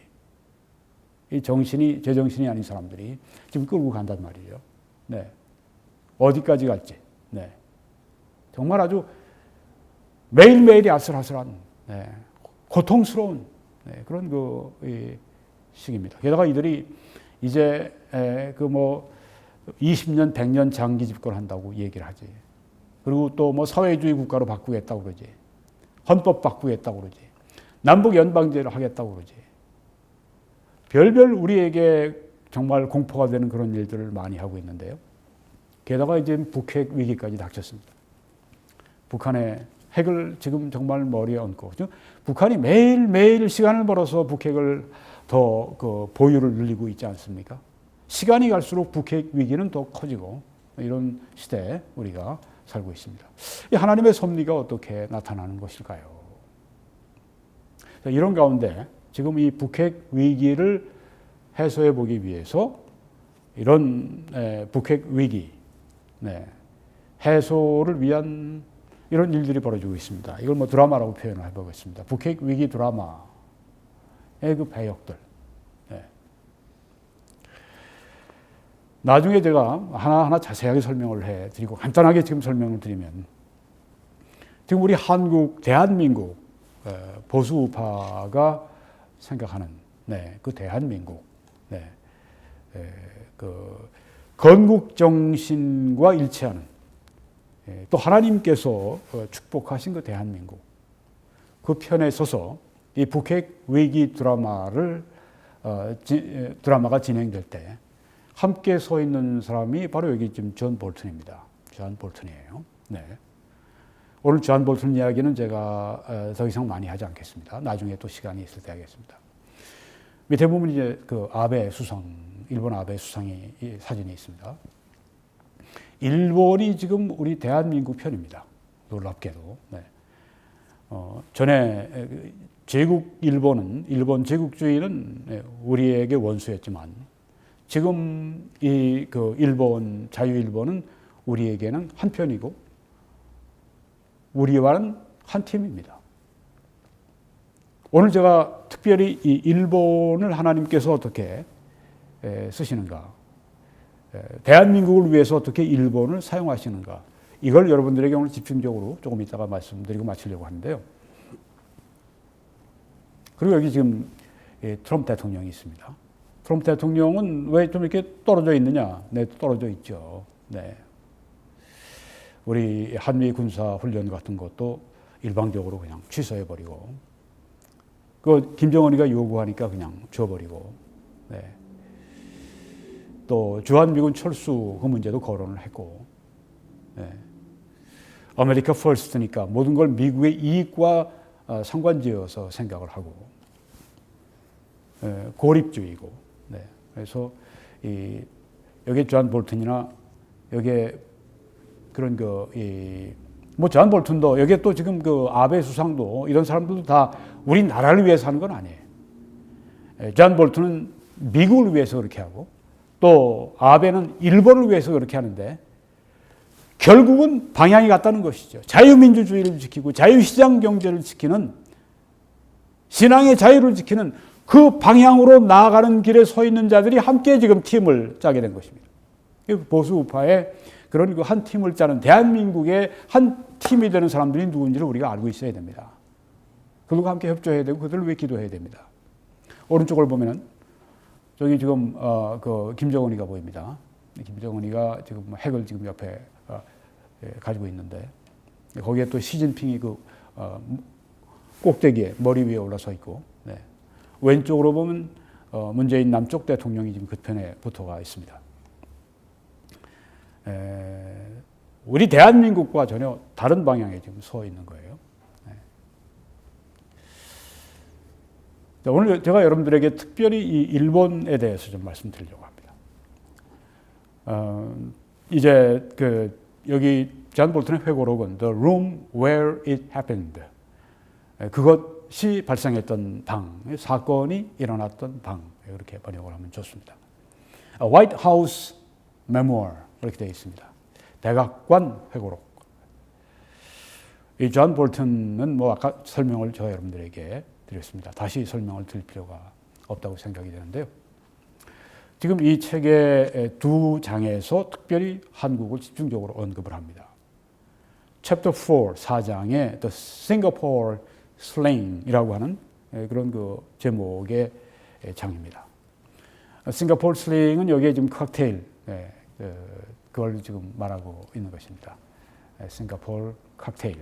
이 제정신이 아닌 사람들이 지금 끌고 간단 말이죠. 네. 어디까지 갈지. 네. 정말 아주 매일매일이 아슬아슬한, 고통스러운 그런 그 시기입니다. 게다가 이들이 이제 그 뭐 20년, 100년 장기 집권을 한다고 얘기를 하지. 그리고 또 뭐 사회주의 국가로 바꾸겠다고 그러지. 헌법 바꾸겠다고 그러지. 남북 연방제를 하겠다고 그러지. 별별 우리에게 정말 공포가 되는 그런 일들을 많이 하고 있는데요. 게다가 이제 북핵 위기까지 닥쳤습니다. 북한의 핵을 지금 정말 머리에 얹고, 북한이 매일매일 시간을 벌어서 북핵을 더 보유를 늘리고 있지 않습니까? 시간이 갈수록 북핵 위기는 더 커지고 이런 시대에 우리가 살고 있습니다. 이 하나님의 섭리가 어떻게 나타나는 것일까요? 이런 가운데 지금 이 북핵 위기를 해소해 보기 위해서 이런 북핵 위기 해소를 위한 이런 일들이 벌어지고 있습니다. 이걸 뭐 드라마라고 표현을 해보겠습니다. 북핵 위기 드라마의 그 배역들. 나중에 제가 하나하나 자세하게 설명을 해드리고 간단하게 지금 설명을 드리면 지금 우리 한국, 대한민국 보수우파가 생각하는 그 대한민국 그 건국 정신과 일치하는 또 하나님께서 축복하신 그 대한민국 그 편에 서서 이 북핵 위기 드라마가 진행될 때 함께 서 있는 사람이 바로 여기 지금 존 볼튼입니다. 존 볼튼이에요. 오늘 존 볼튼 이야기는 제가 더 이상 많이 하지 않겠습니다. 나중에 또 시간이 있을 때 하겠습니다. 밑에 보면 이제 그 아베 수상, 일본 아베 수상이 사진이 있습니다. 일본이 지금 우리 대한민국 편입니다. 놀랍게도. 전에 제국 일본 제국주의는 우리에게 원수였지만 지금 이 일본 자유일본은 우리에게는 한 편이고 우리와는 한 팀입니다. 오늘 제가 특별히 이 일본을 하나님께서 어떻게 쓰시는가, 대한민국을 위해서 어떻게 일본을 사용하시는가, 이걸 여러분들에게 오늘 집중적으로 조금 이따가 말씀드리고 마치려고 하는데요. 그리고 여기 지금 트럼프 대통령이 있습니다. 트럼프 대통령은 왜 좀 이렇게 떨어져 있느냐? 떨어져 있죠. 우리 한미 군사 훈련 같은 것도 일방적으로 그냥 취소해버리고, 김정은이가 요구하니까 그냥 줘버리고, 또 주한미군 철수 그 문제도 거론을 했고, 아메리카 퍼스트니까 모든 걸 미국의 이익과 상관지어서 생각을 하고, 고립주의고, 그래서 여기 존 볼튼이나 여기 그런 뭐 존 볼튼도 여기 또 지금 아베 수상도 이런 사람들도 다 우리나라를 위해서 하는 건 아니에요. 존 볼튼은 미국을 위해서 그렇게 하고 또 아베는 일본을 위해서 그렇게 하는데 결국은 방향이 같다는 것이죠. 자유민주주의를 지키고 자유시장 경제를 지키는 신앙의 자유를 지키는 그 방향으로 나아가는 길에 서 있는 자들이 함께 지금 팀을 짜게 된 것입니다. 보수 우파의 그런 한 팀을 짜는 대한민국의 한 팀이 되는 사람들이 누군지를 우리가 알고 있어야 됩니다. 그들과 함께 협조해야 되고 그들을 위해 기도해야 됩니다. 오른쪽을 보면은 저기 지금 김정은이가 보입니다. 김정은이가 지금 핵을 지금 옆에 가지고 있는데 거기에 또 시진핑이 꼭대기에 머리 위에 올라서 있고 왼쪽으로 보면 문재인 남쪽 대통령이 지금 그 편에 붙어가 있습니다. 우리 대한민국과 전혀 다른 방향에 지금 서 있는 거예요. 오늘 제가 여러분들에게 특별히 이 일본에 대해서 좀 말씀드리려고 합니다. 이제 여기 존 볼튼의 회고록은 The Room Where It Happened, 그것이 발생했던 방, 사건이 일어났던 방, 이렇게 번역을 하면 좋습니다. White House Memoir 이렇게 되어 있습니다. 백악관 회고록. 이 존 볼튼은 뭐 아까 설명을 제가 여러분들에게 드렸습니다. 다시 설명을 드릴 필요가 없다고 생각이 되는데요. 지금 이 책의 두 장에서 특별히 한국을 집중적으로 언급을 합니다. Chapter 4, 4장에 The Singapore Sling이라고 하는 그런 제목의 장입니다. 싱가포르 슬링은 여기에 지금 칵테일, 그걸 지금 말하고 있는 것입니다. 싱가포르 칵테일.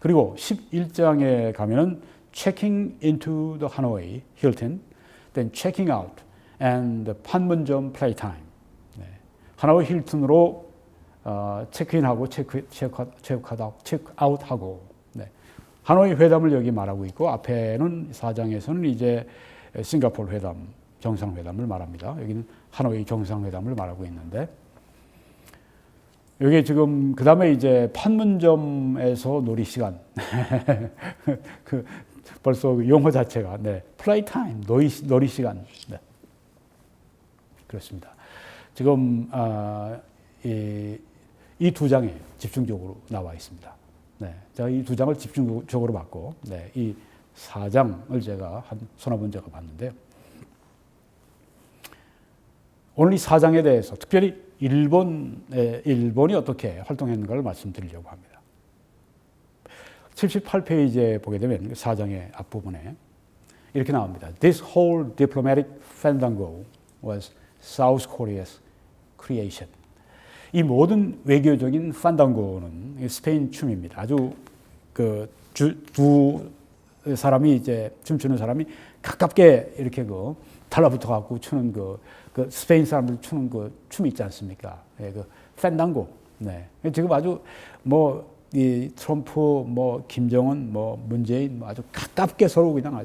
그리고 11장에 가면은 checking into the Hanoi Hilton, then checking out, and the 판문점 playtime. 네. 하노이 힐튼으로 체크인하고 체크아웃하고. 네. 하노이 회담을 여기 말하고 있고 앞에는 4장에서는 이제 싱가포르 회담, 정상회담을 말합니다. 여기는 하노이 정상회담을 말하고 있는데 여기 지금 그 다음에 이제 판문점에서 놀이 시간 그 벌써 용어 자체가 네, 플레이 타임 놀이 시간 네. 그렇습니다. 지금 이 두 장에 집중적으로 나와 있습니다. 네, 제가 이 두 장을 집중적으로 봤고 네, 이 4장을 제가 한 서너 번 제가 봤는데요. 오늘 이 4장에 대해서 특별히 일본이 어떻게 활동했는가를 말씀드리려고 합니다. 78페이지에 보게 되면 4장의 앞부분에 이렇게 나옵니다. This whole diplomatic fandango was South Korea's creation. 이 모든 외교적인 판단고는 스페인 춤입니다. 아주 두 사람이 이제 춤추는 사람이 가깝게 이렇게 달라붙어 갖고 추는 그 스페인 사람들 추는 그 춤이 있지 않습니까? 예, 그 판단고. 네. 지금 아주 이 트럼프, 김정은, 문재인 아주 가깝게 서로 그냥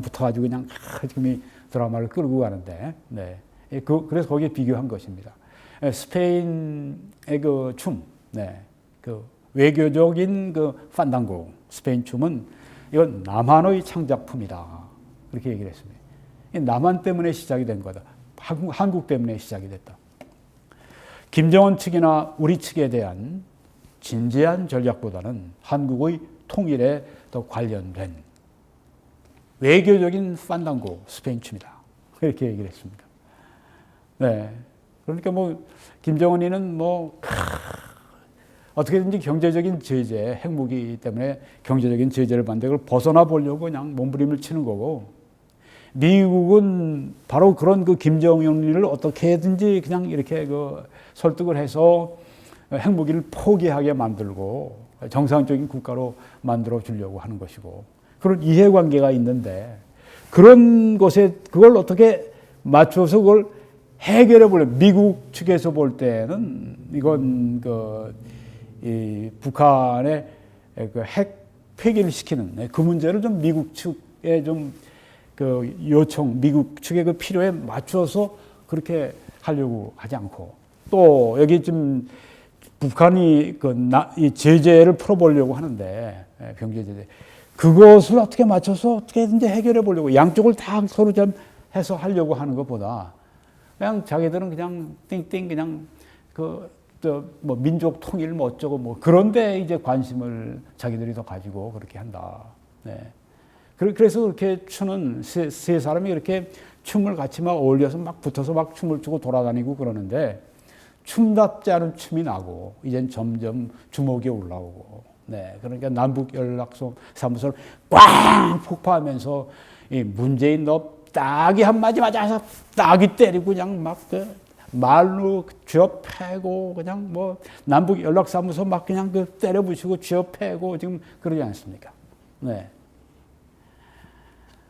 붙어가지고 그냥 지금 이 드라마를 끌고 가는데, 네. 그래서 거기에 비교한 것입니다. 스페인의 그 춤, 네. 그 외교적인 그 판단고, 스페인 춤은 이건 남한의 창작품이다. 그렇게 얘기를 했습니다. 남한 때문에 시작이 된 거다. 한국 때문에 시작이 됐다. 김정은 측이나 우리 측에 대한 진지한 전략보다는 한국의 통일에 더 관련된 외교적인 판단고 스페인 춤이다. 이렇게 얘기를 했습니다. 네. 그러니까 김정은이는 어떻게든지 경제적인 제재, 핵무기 때문에 경제적인 제재를 받는데 그걸 벗어나 보려고 그냥 몸부림을 치는 거고 미국은 바로 그런 그 김정은을 어떻게든지 그냥 이렇게 설득을 해서 핵무기를 포기하게 만들고 정상적인 국가로 만들어 주려고 하는 것이고 그런 이해관계가 있는데 그런 것에 그걸 어떻게 맞춰서 그걸 해결해 보려면 미국 측에서 볼 때는 이건 이 북한의 핵 폐기를 시키는 그 문제를 좀 미국 측에 좀 요청, 미국 측의 그 필요에 맞춰서 그렇게 하려고 하지 않고 또 여기 좀 북한이 이 제재를 풀어보려고 하는데 경제 제재 그것을 어떻게 맞춰서 어떻게든지 해결해 보려고 양쪽을 다 서로 좀 해서 하려고 하는 것보다 그냥 자기들은 그냥 띵띵 그냥 민족 통일 어쩌고 그런데 이제 관심을 자기들이 더 가지고 그렇게 한다. 네. 그래서 그렇게 추는 세 사람이 이렇게 춤을 같이 막 어울려서 막 붙어서 막 춤을 추고 돌아다니고 그러는데 춤답지 않은 춤이 나고 이젠 점점 주목이 올라오고 네. 그러니까 남북 연락소 사무소를 꽝 폭파하면서 이 문재인 너 딱이 한마디 맞아서 딱이 때리고 그냥 막 말로 쥐어 패고 그냥 남북 연락사무소 막 그냥 때려 부시고 쥐어 패고 지금 그러지 않습니까? 네.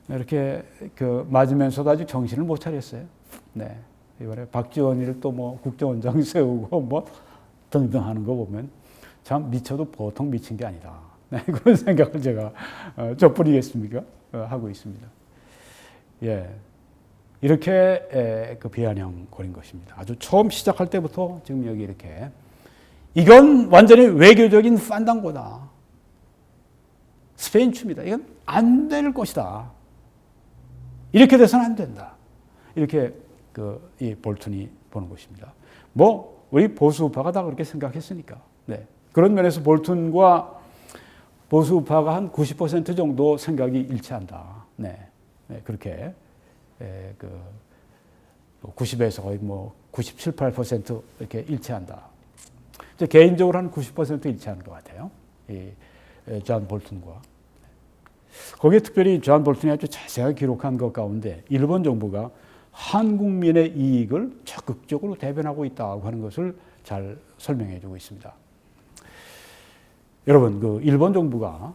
이렇게 맞으면서도 아직 정신을 못 차렸어요. 네. 이번에 박지원이를 또 국정원장 세우고 등등 하는 거 보면 참 미쳐도 보통 미친 게 아니다. 네. 그런 생각을 제가 저뿐이겠습니까? 하고 있습니다. 예. 이렇게 비아냥 거린 것입니다. 아주 처음 시작할 때부터 지금 여기 이렇게 이건 완전히 외교적인 판단고다. 스페인 춤이다. 이건 안 될 것이다. 이렇게 돼서는 안 된다. 이렇게 이 볼튼이 보는 것입니다. 우리 보수우파가 다 그렇게 생각했으니까. 네. 그런 면에서 볼튼과 보수우파가 한 90% 정도 생각이 일치한다. 네. 네. 그렇게 90에서 거의 97, 8% 이렇게 일치한다. 개인적으로 한 90% 일치하는 것 같아요. 이 존 볼튼과. 거기에 특별히 존 볼튼이 아주 자세하게 기록한 것 가운데 일본 정부가 한국민의 이익을 적극적으로 대변하고 있다고 하는 것을 잘 설명해 주고 있습니다. 여러분, 일본 정부가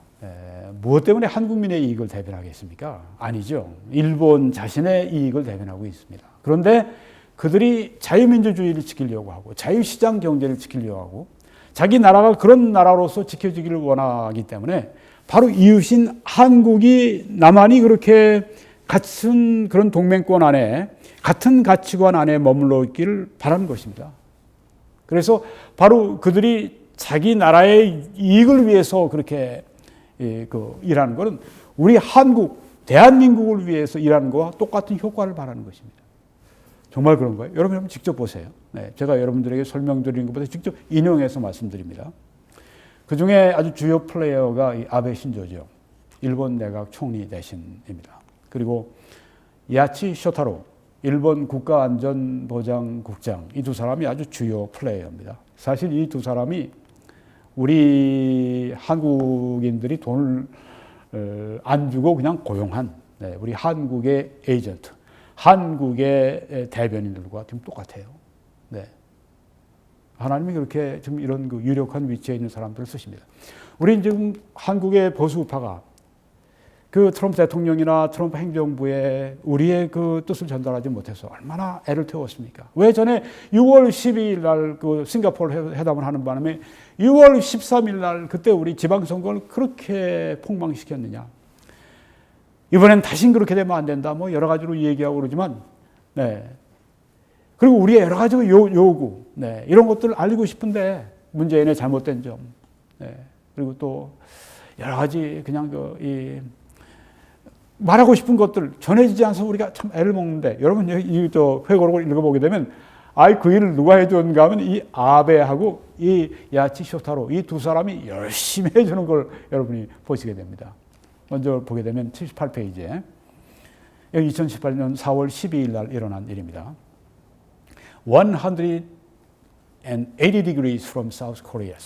무엇 때문에 한국민의 이익을 대변하겠습니까? 아니죠. 일본 자신의 이익을 대변하고 있습니다. 그런데 그들이 자유민주주의를 지키려고 하고 자유시장 경제를 지키려고 하고 자기 나라가 그런 나라로서 지켜지기를 원하기 때문에 바로 이웃인 한국이 남한이 그렇게 같은 그런 동맹권 안에 같은 가치관 안에 머물러 있기를 바라는 것입니다. 그래서 바로 그들이 자기 나라의 이익을 위해서 그렇게 일하는 것은 우리 한국, 대한민국을 위해서 일하는 것과 똑같은 효과를 바라는 것입니다. 정말 그런 거예요? 여러분 한번 직접 보세요. 네, 제가 여러분들에게 설명드리는 것보다 직접 인용해서 말씀드립니다. 그 중에 아주 주요 플레이어가 이 아베 신조죠. 일본 내각 총리 대신입니다. 그리고 야치 쇼타로 일본 국가안전보장국장, 이 두 사람이 아주 주요 플레이어입니다. 사실 이 두 사람이 우리 한국인들이 돈을 안 주고 그냥 고용한 우리 한국의 에이전트, 한국의 대변인들과 지금 똑같아요. 네. 하나님이 그렇게 지금 이런 그 유력한 위치에 있는 사람들을 쓰십니다. 우리 지금 한국의 보수파가 그 트럼프 대통령이나 트럼프 행정부에 우리의 그 뜻을 전달하지 못해서 얼마나 애를 태웠습니까? 왜 전에 6월 12일 날 그 싱가포르 회담을 하는 바람에 6월 13일 날 그때 우리 지방선거를 그렇게 폭망시켰느냐? 이번엔 다신 그렇게 되면 안 된다. 뭐 여러 가지로 얘기하고 그러지만, 네. 그리고 우리의 여러 가지 요구, 네. 이런 것들을 알리고 싶은데 문재인의 잘못된 점, 네. 그리고 또 여러 가지 그냥 말하고 싶은 것들 전해지지 않아서 우리가 참 애를 먹는데, 여러분 이 회고록을 읽어보게 되면 그 일을 누가 해줬는가 하면 이 아베하고 이 야치 쇼타로 이 두 사람이 열심히 해주는 걸 여러분이 보시게 됩니다. 먼저 보게 되면 78페이지에 여기 2018년 4월 12일 날 일어난 일입니다. 180 degrees from South Korea.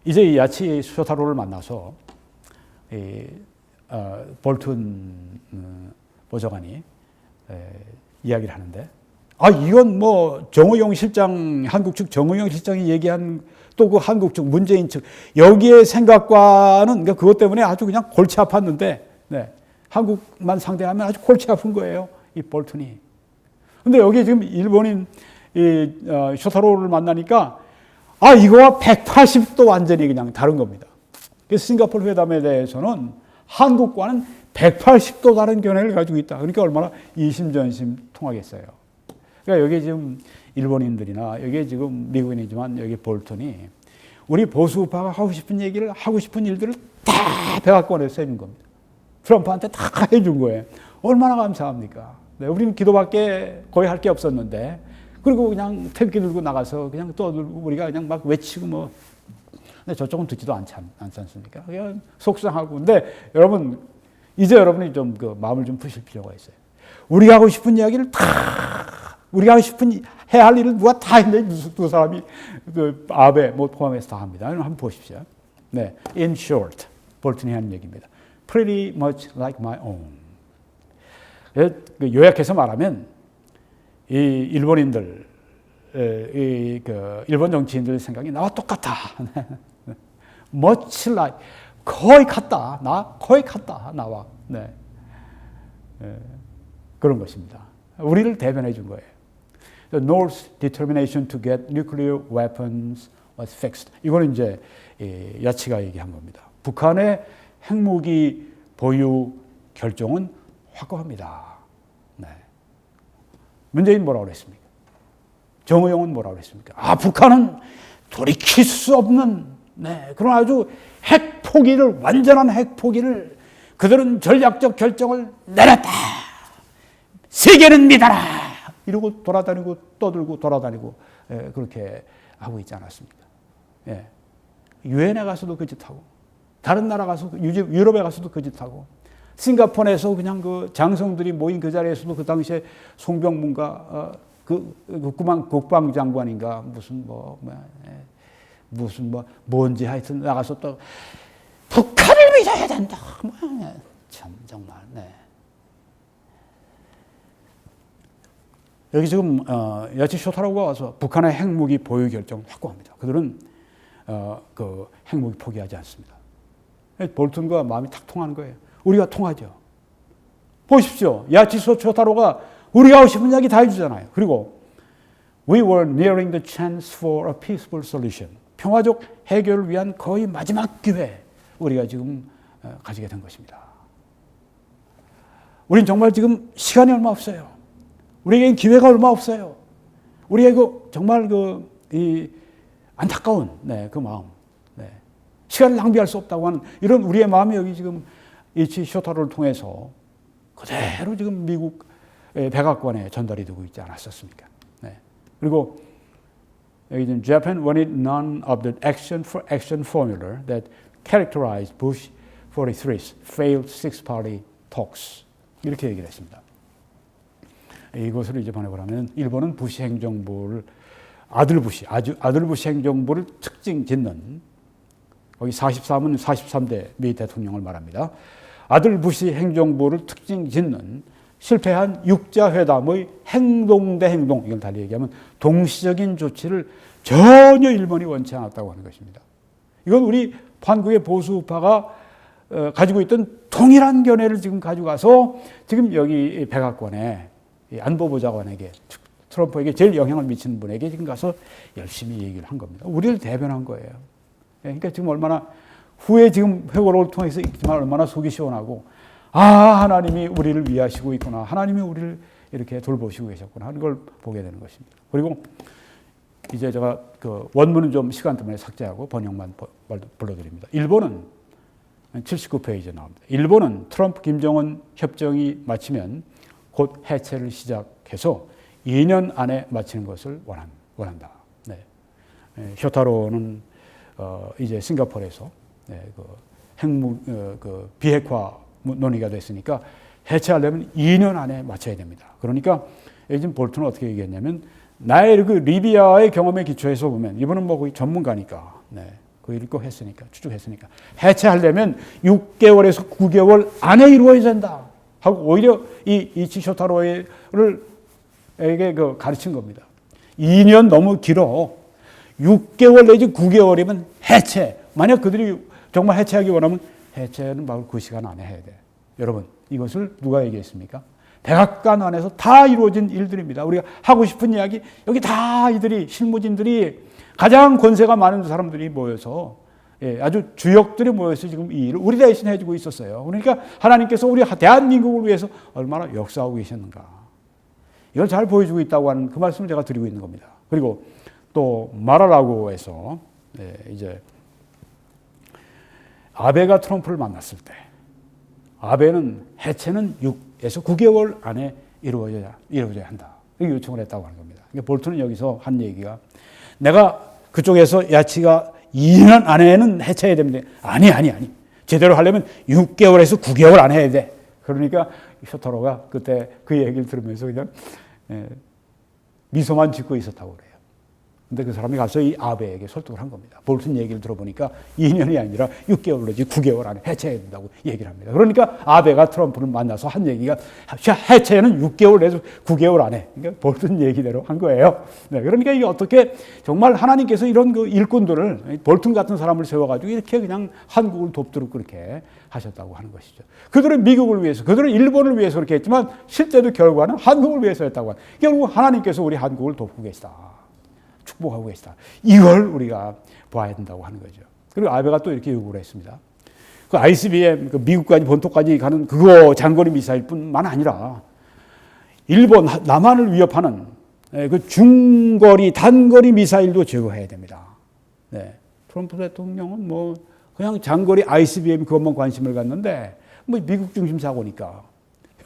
이제 이 야치 쇼타로를 만나서 볼튼 보좌관이 이야기를 하는데, 이건 뭐 정의용 실장, 한국 측 정의용 실장이 얘기한 또 그 한국 측 문재인 측 여기의 생각과는 그러니까 그것 때문에 아주 그냥 골치 아팠는데, 네, 한국만 상대하면 아주 골치 아픈 거예요, 이 볼튼이. 근데 여기 지금 일본인 이 쇼타로를 만나니까 이거와 180도 완전히 그냥 다른 겁니다. 그래서 싱가포르 회담에 대해서는 한국과는 180도 다른 견해를 가지고 있다. 그러니까 얼마나 이심전심 통하겠어요. 그러니까 여기 지금 일본인들이나 여기 지금 미국인이지만 여기 볼턴이 우리 보수파가 하고 싶은 얘기를 하고 싶은 일들을 다 백악관에서 해준 겁니다. 트럼프한테 다 해준 거예요. 얼마나 감사합니까? 네, 우리는 기도밖에 거의 할 게 없었는데, 그리고 그냥 태극기 들고 나가서 그냥 떠들고 우리가 그냥 막 외치고 뭐, 근데 저쪽은 듣지도 않지 않습니까? 그냥 속상하고. 근데 여러분, 이제 여러분이 좀 그 마음을 좀 푸실 필요가 있어요. 우리가 하고 싶은 이야기를 우리가 하고 싶은 해야 할 일을 누가 다 했는데 두 사람이 그 아베 뭐 포함해서 다 합니다. 한번 보십시오. 네, in short, 볼튼이 하는 얘기입니다. Pretty much like my own. 요약해서 말하면 이 일본인들, 일본 정치인들 생각이 나와 똑같다. much like, 거의 같다. 거의 같다. 나와. 네. 그런 것입니다. 우리를 대변해 준 거예요. The North's determination to get nuclear weapons was fixed. 이거는 이제 야치가 얘기한 겁니다. 북한의 핵무기 보유 결정은 확고합니다. 네. 문재인 뭐라고 그랬습니까? 정의용은 뭐라고 그랬습니까? 북한은 돌이킬 수 없는, 네, 그런 아주 핵포기를, 완전한 핵포기를, 그들은 전략적 결정을 내렸다. 세계는 믿어라. 이러고 돌아다니고 떠들고 돌아다니고 그렇게 하고 있지 않았습니까? 예. 유엔에 가서도 그 짓하고, 다른 나라 가서, 유럽에 가서도 그 짓하고, 싱가포르에서 그냥 그 장성들이 모인 그 자리에서도 그 당시에 송병문가 그 국방장관인가 무슨 뭔지 하여튼 나가서 또 북한을 믿어야 된다. 참 정말. 네. 여기 지금 야치 쇼타로가 와서 북한의 핵무기 보유 결정 확고합니다. 그들은 그 핵무기 포기하지 않습니다. 볼튼과 마음이 탁 통하는 거예요. 우리가 통하죠. 보십시오. 야치소 쇼타로가 우리가 하고 싶은 이야기 다 해주잖아요. 그리고 We were nearing the chance for a peaceful solution. 평화적 해결을 위한 거의 마지막 기회 우리가 지금 가지게 된 것입니다. 우린 정말 지금 시간이 얼마 없어요. 우리에겐 기회가 얼마 없어요. 우리에게 정말 이 안타까운 그 마음, 시간을 낭비할 수 없다고 하는 이런 우리의 마음이 여기 지금 이치 쇼타로를 통해서 그대로 지금 미국 백악관에 전달이 되고 있지 않았었습니까? 그리고 여기 지금 Japan wanted none of the action for action formula that characterized Bush 43's failed six-party talks. 이렇게 얘기를 했습니다. 이것을 이제 번역하면 일본은 부시 행정부를 아들 부시 행정부를 특징 짓는 거기 43은 43대 미 대통령을 말합니다. 아들 부시 행정부를 특징 짓는 실패한 육자회담의 행동 대 행동, 이걸 달리 얘기하면 동시적인 조치를 전혀 일본이 원치 않았다고 하는 것입니다. 이건 우리 한국의 보수파가 가지고 있던 동일한 견해를 지금 가져가서 지금 여기 백악관에 안보보좌관에게 트럼프에게 제일 영향을 미치는 분에게 지금 가서 열심히 얘기를 한 겁니다. 우리를 대변한 거예요. 그러니까 지금 얼마나 후에 지금 회고록을 통해서 있지만 얼마나 속이 시원하고 하나님이 우리를 위하시고 있구나. 하나님이 우리를 이렇게 돌보시고 계셨구나 하는 걸 보게 되는 것입니다. 그리고 이제 제가 그 원문은 좀 시간 때문에 삭제하고 번역만 불러드립니다. 일본은 79페이지에 나옵니다. 일본은 트럼프 김정은 협정이 마치면 곧 해체를 시작해서 2년 안에 마치는 것을 원한다. 쇼타로는 이제 싱가포르에서 그 비핵화 논의가 됐으니까 해체하려면 2년 안에 마쳐야 됩니다. 그러니까 지금 볼튼은 어떻게 얘기했냐면 나의 그 리비아의 경험에 기초해서 보면 이분은 뭐 거의 전문가니까 그 읽고 했으니까 추측했으니까 해체하려면 6개월에서 9개월 안에 이루어야 된다 하고 오히려 이 이치 쇼타로를 에게 가르친 겁니다. 2년 너무 길어. 6개월 내지 9개월이면 해체. 만약 그들이 정말 해체하기 원하면 해체는 바로 그 시간 안에 해야 돼. 여러분, 이것을 누가 얘기했습니까? 백악관 안에서 다 이루어진 일들입니다. 우리가 하고 싶은 이야기, 여기 다 이들이, 실무진들이, 가장 권세가 많은 사람들이 모여서, 아주 주역들이 모여서 지금 이 일을 우리 대신 해주고 있었어요. 그러니까 하나님께서 우리 대한민국을 위해서 얼마나 역사하고 계셨는가. 이걸 잘 보여주고 있다고 하는 그 말씀을 제가 드리고 있는 겁니다. 그리고 또 마라라고 해서, 이제, 아베가 트럼프를 만났을 때 아베는 해체는 6에서 9개월 안에 이루어져야 한다. 이렇게 요청을 했다고 하는 겁니다. 그러니까 볼튼은 여기서 한 얘기가 내가 그쪽에서 야치가 2년 안에는 해체해야 됩니다. 아니. 제대로 하려면 6개월에서 9개월 안에 해야 돼. 그러니까 쇼타로가 그때 그 얘기를 들으면서 그냥 미소만 짓고 있었다고 그래요. 근데 그 사람이 가서 이 아베에게 설득을 한 겁니다. 볼튼 얘기를 들어보니까 2년이 아니라 6개월 내지 9개월 안에 해체해야 된다고 얘기를 합니다. 그러니까 아베가 트럼프를 만나서 한 얘기가 해체는 6개월 내지 9개월 안에. 그러니까 볼튼 얘기대로 한 거예요. 그러니까 이게 어떻게 정말 하나님께서 이런 그 일꾼들을 볼튼 같은 사람을 세워가지고 이렇게 그냥 한국을 돕도록 그렇게 하셨다고 하는 것이죠. 그들은 미국을 위해서, 그들은 일본을 위해서 그렇게 했지만 실제로 결과는 한국을 위해서 했다고 하는. 결국 하나님께서 우리 한국을 돕고 계시다. 축복하고 계시다. 이걸 우리가 봐야 된다고 하는 거죠. 그리고 아베가 또 이렇게 요구를 했습니다. 그 ICBM, 그 미국까지 본토까지 가는 그거 장거리 미사일뿐만 아니라 일본, 남한을 위협하는 그 중거리, 단거리 미사일도 제거해야 됩니다. 트럼프 대통령은 뭐 그냥 장거리 ICBM 그것만 관심을 갖는데 뭐 미국 중심 사고니까.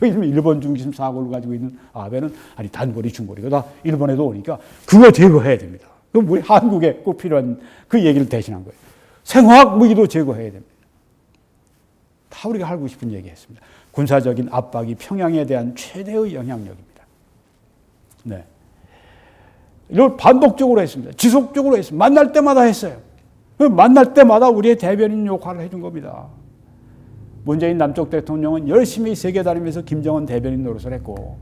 일본 중심 사고를 가지고 있는 아베는 아니 단거리 중거리가 다 일본에도 오니까 그거 제거해야 됩니다. 그럼 우리 한국에 꼭 필요한 그 얘기를 대신한 거예요. 생화학 무기도 제거해야 됩니다. 다 우리가 하고 싶은 얘기했습니다. 군사적인 압박이 평양에 대한 최대의 영향력입니다. 이걸 반복적으로 했습니다. 지속적으로 했습니다. 만날 때마다 했어요. 만날 때마다 우리의 대변인 역할을 해준 겁니다. 문재인 남쪽 대통령은 열심히 세계 다니면서 김정은 대변인 노릇을 했고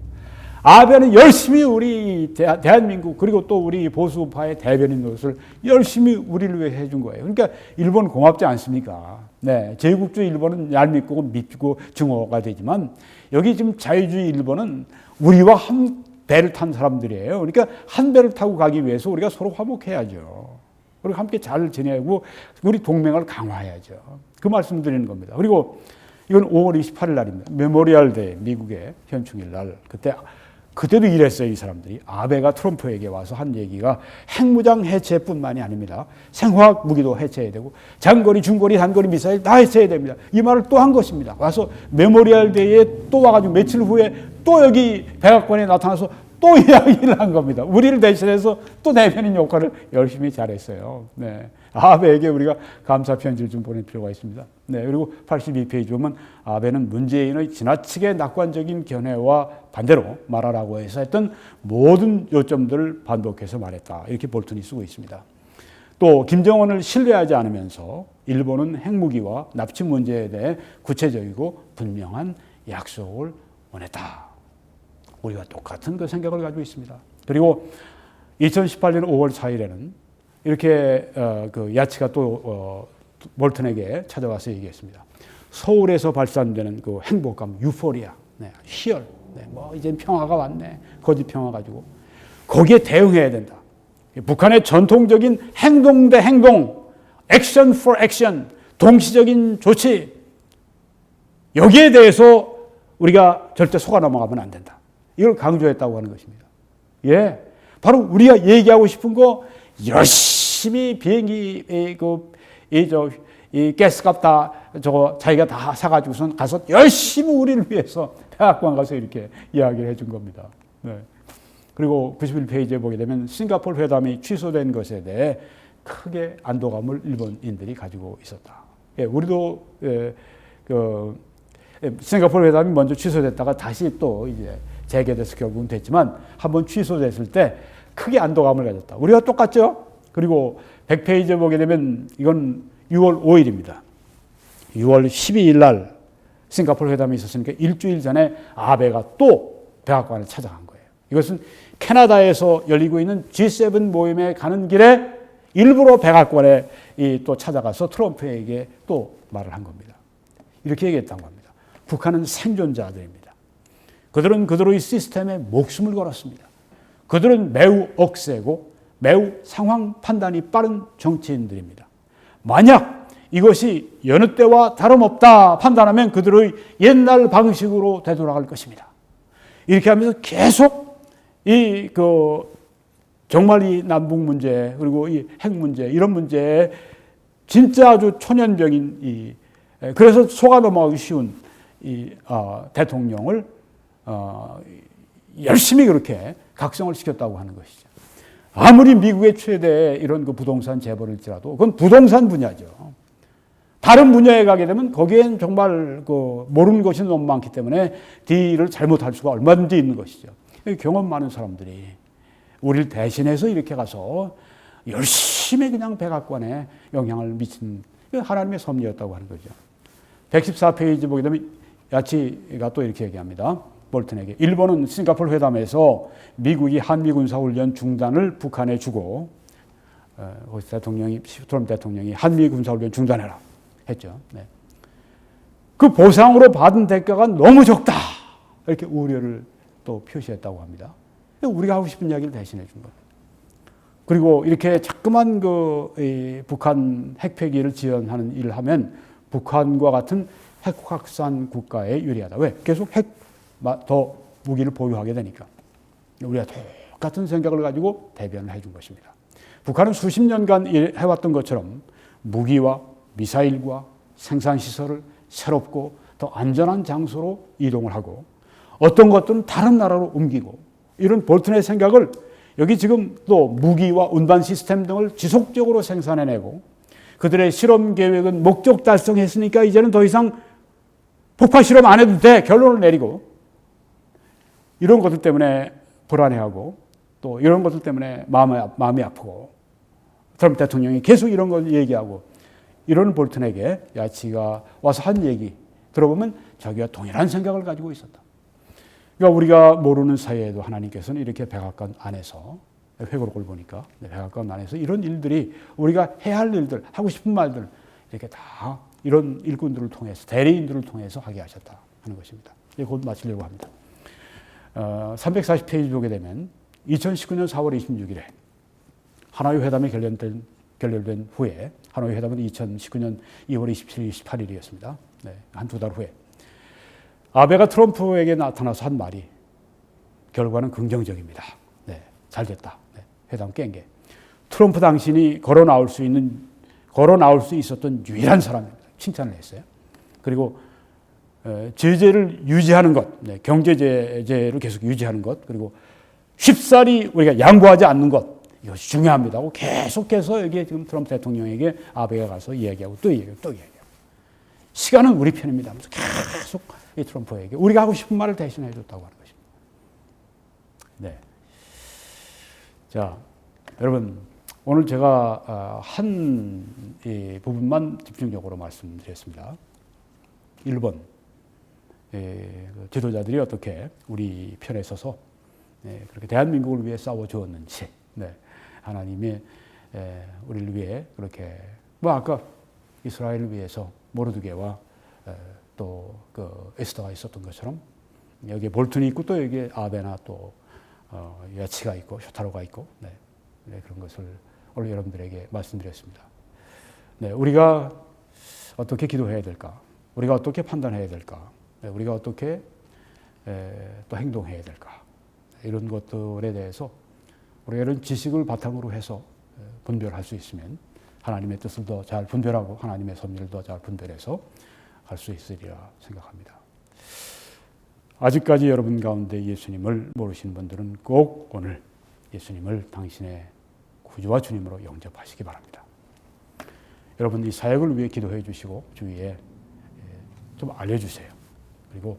아베는 열심히 우리 대한민국 그리고 또 우리 보수파의 대변인 노릇을 열심히 우리를 위해 해준 거예요. 그러니까 일본 고맙지 않습니까? 네, 제국주의 일본은 얄밉고 믿고 증오가 되지만 여기 지금 자유주의 일본은 우리와 한 배를 탄 사람들이에요. 그러니까 한 배를 타고 가기 위해서 우리가 서로 화목해야죠. 그리고 함께 잘 지내고 우리 동맹을 강화해야죠. 그 말씀 드리는 겁니다. 그리고 이건 5월 28일 날입니다. 메모리얼 데이, 미국의 현충일 날. 그때도 이랬어요, 이 사람들이. 아베가 트럼프에게 와서 한 얘기가 핵무장 해체뿐만이 아닙니다. 생화학 무기도 해체해야 되고 장거리, 중거리, 단거리 미사일 다 해체해야 됩니다. 이 말을 또 한 것입니다. 와서 메모리얼 데이에 또 와가지고 며칠 후에 또 여기 백악관에 나타나서 또 이야기를 한 겁니다. 우리를 대신해서 또 대변인 역할을 열심히 잘했어요. 네. 아베에게 우리가 감사 편지를 좀 보낼 필요가 있습니다. 네. 그리고 82페이지 보면 아베는 문재인의 지나치게 낙관적인 견해와 반대로 말하라고 해서 했던 모든 요점들을 반복해서 말했다. 이렇게 볼턴이 쓰고 있습니다. 또 김정은을 신뢰하지 않으면서 일본은 핵무기와 납치 문제에 대해 구체적이고 분명한 약속을 원했다. 우리가 똑같은 그 생각을 가지고 있습니다. 그리고 2018년 5월 4일에는 이렇게 그 야치가 또 볼턴에게 찾아와서 얘기했습니다. 서울에서 발산되는 그 행복감, 유포리아, 네, 희열, 네, 뭐 이제 평화가 왔네, 거짓 평화 가지고 거기에 대응해야 된다. 북한의 전통적인 행동 대 행동, 액션 for 액션, 동시적인 조치, 여기에 대해서 우리가 절대 속아 넘어가면 안 된다. 이걸 강조했다고 하는 것입니다. 예, 바로 우리가 얘기하고 싶은 거 열심히 비행기 이 가스값 다 저거 자기가 다 사가지고선 가서 열심히 우리를 위해서 백악관 가서 이렇게 이야기를 해준 겁니다. 네. 그리고 91페이지에 보게 되면 싱가포르 회담이 취소된 것에 대해 크게 안도감을 일본인들이 가지고 있었다. 예, 우리도 싱가포르 회담이 먼저 취소됐다가 다시 또 이제 재개돼서 결국은 됐지만 한번 취소됐을 때 크게 안도감을 가졌다. 우리가 똑같죠? 그리고 100페이지에 보게 되면 이건 6월 5일입니다. 6월 12일 날 싱가포르 회담이 있었으니까 일주일 전에 아베가 또 백악관을 찾아간 거예요. 이것은 캐나다에서 열리고 있는 G7 모임에 가는 길에 일부러 백악관에 또 찾아가서 트럼프에게 또 말을 한 겁니다. 이렇게 얘기했다고 합니다. 북한은 생존자들입니다. 그들은 그들의 시스템에 목숨을 걸었습니다. 그들은 매우 억세고 매우 상황 판단이 빠른 정치인들입니다. 만약 이것이 여느 때와 다름없다 판단하면 그들의 옛날 방식으로 되돌아갈 것입니다. 이렇게 하면서 계속 정말 이 남북 문제 그리고 이 핵 문제 이런 문제에 진짜 아주 초년병인 그래서 속아 넘어가기 쉬운 대통령을 열심히 그렇게 각성을 시켰다고 하는 것이죠. 아무리 미국의 최대 이런 그 부동산 재벌일지라도 그건 부동산 분야죠. 다른 분야에 가게 되면 거기엔 정말 그 모르는 것이 너무 많기 때문에 딜을 잘못할 수가 얼마든지 있는 것이죠. 경험 많은 사람들이 우리를 대신해서 이렇게 가서 열심히 그냥 백악관에 영향을 미친 하나님의 섭리였다고 하는 거죠. 114페이지 보게 되면 야치가 또 이렇게 얘기합니다. 볼턴에게 일본은 싱가포르 회담에서 미국이 한미 군사훈련 중단을 북한에 주고 트럼프 대통령이 한미 군사훈련 중단해라 했죠. 네. 그 보상으로 받은 대가가 너무 적다 이렇게 우려를 또 표시했다고 합니다. 우리가 하고 싶은 이야기를 대신해 준 겁니다. 그리고 이렇게 자꾸만 북한 핵폐기를 지원하는 일을 하면 북한과 같은 핵 확산 국가에 유리하다. 왜? 계속 더 무기를 보유하게 되니까. 우리가 똑같은 생각을 가지고 대변을 해준 것입니다. 북한은 수십 년간 해왔던 것처럼 무기와 미사일과 생산시설을 새롭고 더 안전한 장소로 이동을 하고 어떤 것들은 다른 나라로 옮기고 이런 볼턴의 생각을 여기 지금 또 무기와 운반 시스템 등을 지속적으로 생산해내고 그들의 실험 계획은 목적 달성했으니까 이제는 더 이상 폭파 실험 안 해도 돼 결론을 내리고 이런 것들 때문에 불안해하고 또 이런 것들 때문에 마음이 아프고 트럼프 대통령이 계속 이런 걸 얘기하고 이런 볼턴에게 야치가 와서 한 얘기 들어보면 자기가 동일한 생각을 가지고 있었다. 그러니까 우리가 모르는 사이에도 하나님께서는 이렇게 백악관 안에서, 회고록을 보니까 백악관 안에서 이런 일들이, 우리가 해야 할 일들, 하고 싶은 말들 이렇게 다 이런 일꾼들을 통해서, 대리인들을 통해서 하게 하셨다 하는 것입니다. 이제 곧 마치려고 합니다. 340페이지 보게 되면 2019년 4월 26일에 하노이 회담이 결렬된 후에, 하노이 회담은 2019년 2월 27일, 28일이었습니다. 네, 한두 달 후에 아베가 트럼프에게 나타나서 한 말이 결과는 긍정적입니다. 네, 잘 됐다. 네, 회담 깬 게. 트럼프 당신이 걸어 나올 수 있었던 유일한 사람입니다. 칭찬을 했어요. 그리고 제재를 유지하는 것, 네, 경제 제재를 계속 유지하는 것, 그리고 쉽사리 우리가 양보하지 않는 것, 이것이 중요합니다 하고 계속해서 여기 지금 트럼프 대통령에게 아베가 가서 이야기하고 또 얘기하고 또 얘기하고, 시간은 우리 편입니다 하면서 계속 이 트럼프에게 우리가 하고 싶은 말을 대신해 줬다고 하는 것입니다. 네. 자, 여러분, 오늘 제가 한 부분만 집중적으로 말씀드렸습니다. 1번, 지도자들이 어떻게 우리 편에 서서 그렇게 대한민국을 위해 싸워주었는지, 네, 하나님의 우리를 위해 그렇게, 아까 이스라엘을 위해서 모르드게와 또 그 에스더가 있었던 것처럼 여기에 볼튼이 있고 또 여기에 아베나 또 야치가 있고 쇼타로가 있고, 네, 그런 것을 오늘 여러분들에게 말씀드렸습니다. 네, 우리가 어떻게 기도해야 될까? 우리가 어떻게 판단해야 될까? 네, 우리가 어떻게 또 행동해야 될까? 이런 것들에 대해서 우리가 이런 지식을 바탕으로 해서 분별할 수 있으면 하나님의 뜻을 더 잘 분별하고 하나님의 섭리를 더 잘 분별해서 갈 수 있으리라 생각합니다. 아직까지 여러분 가운데 예수님을 모르시는 분들은 꼭 오늘 예수님을 당신의 구주와 주님으로 영접하시기 바랍니다. 여러분, 이 사역을 위해 기도해 주시고 주위에 좀 알려주세요. 그리고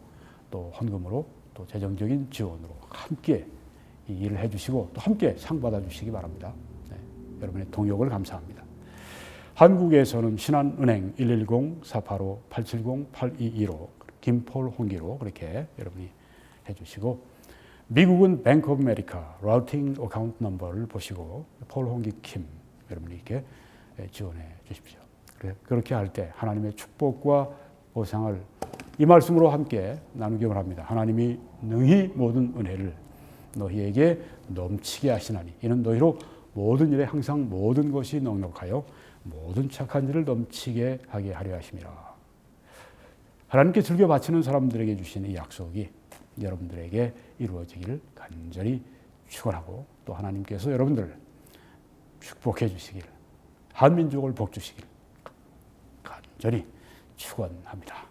또 헌금으로 또 재정적인 지원으로 함께 이 일을 해주시고 또 함께 상 받아주시기 바랍니다. 네, 여러분의 동역을 감사합니다. 한국에서는 신한은행 110-485-870-8225 김폴 홍기로 그렇게 여러분이 해주시고, 미국은 뱅크 오브 아메리카 라우팅 어카운트 넘버를 보시고 폴 홍기 킴 여러분이 이렇게 지원해 주십시오. 그렇게 할 때 하나님의 축복과 보상을 이 말씀으로 함께 나누기 원합니다. 하나님이 능히 모든 은혜를 너희에게 넘치게 하시나니 이는 너희로 모든 일에 항상 모든 것이 넉넉하여 모든 착한 일을 넘치게 하게 하려 하심이라. 하나님께 즐겨 바치는 사람들에게 주신 이 약속이 여러분들에게 이루어지기를 간절히 축원하고, 또 하나님께서 여러분들을 축복해 주시길, 한민족을 복 주시길 간절히 축원합니다.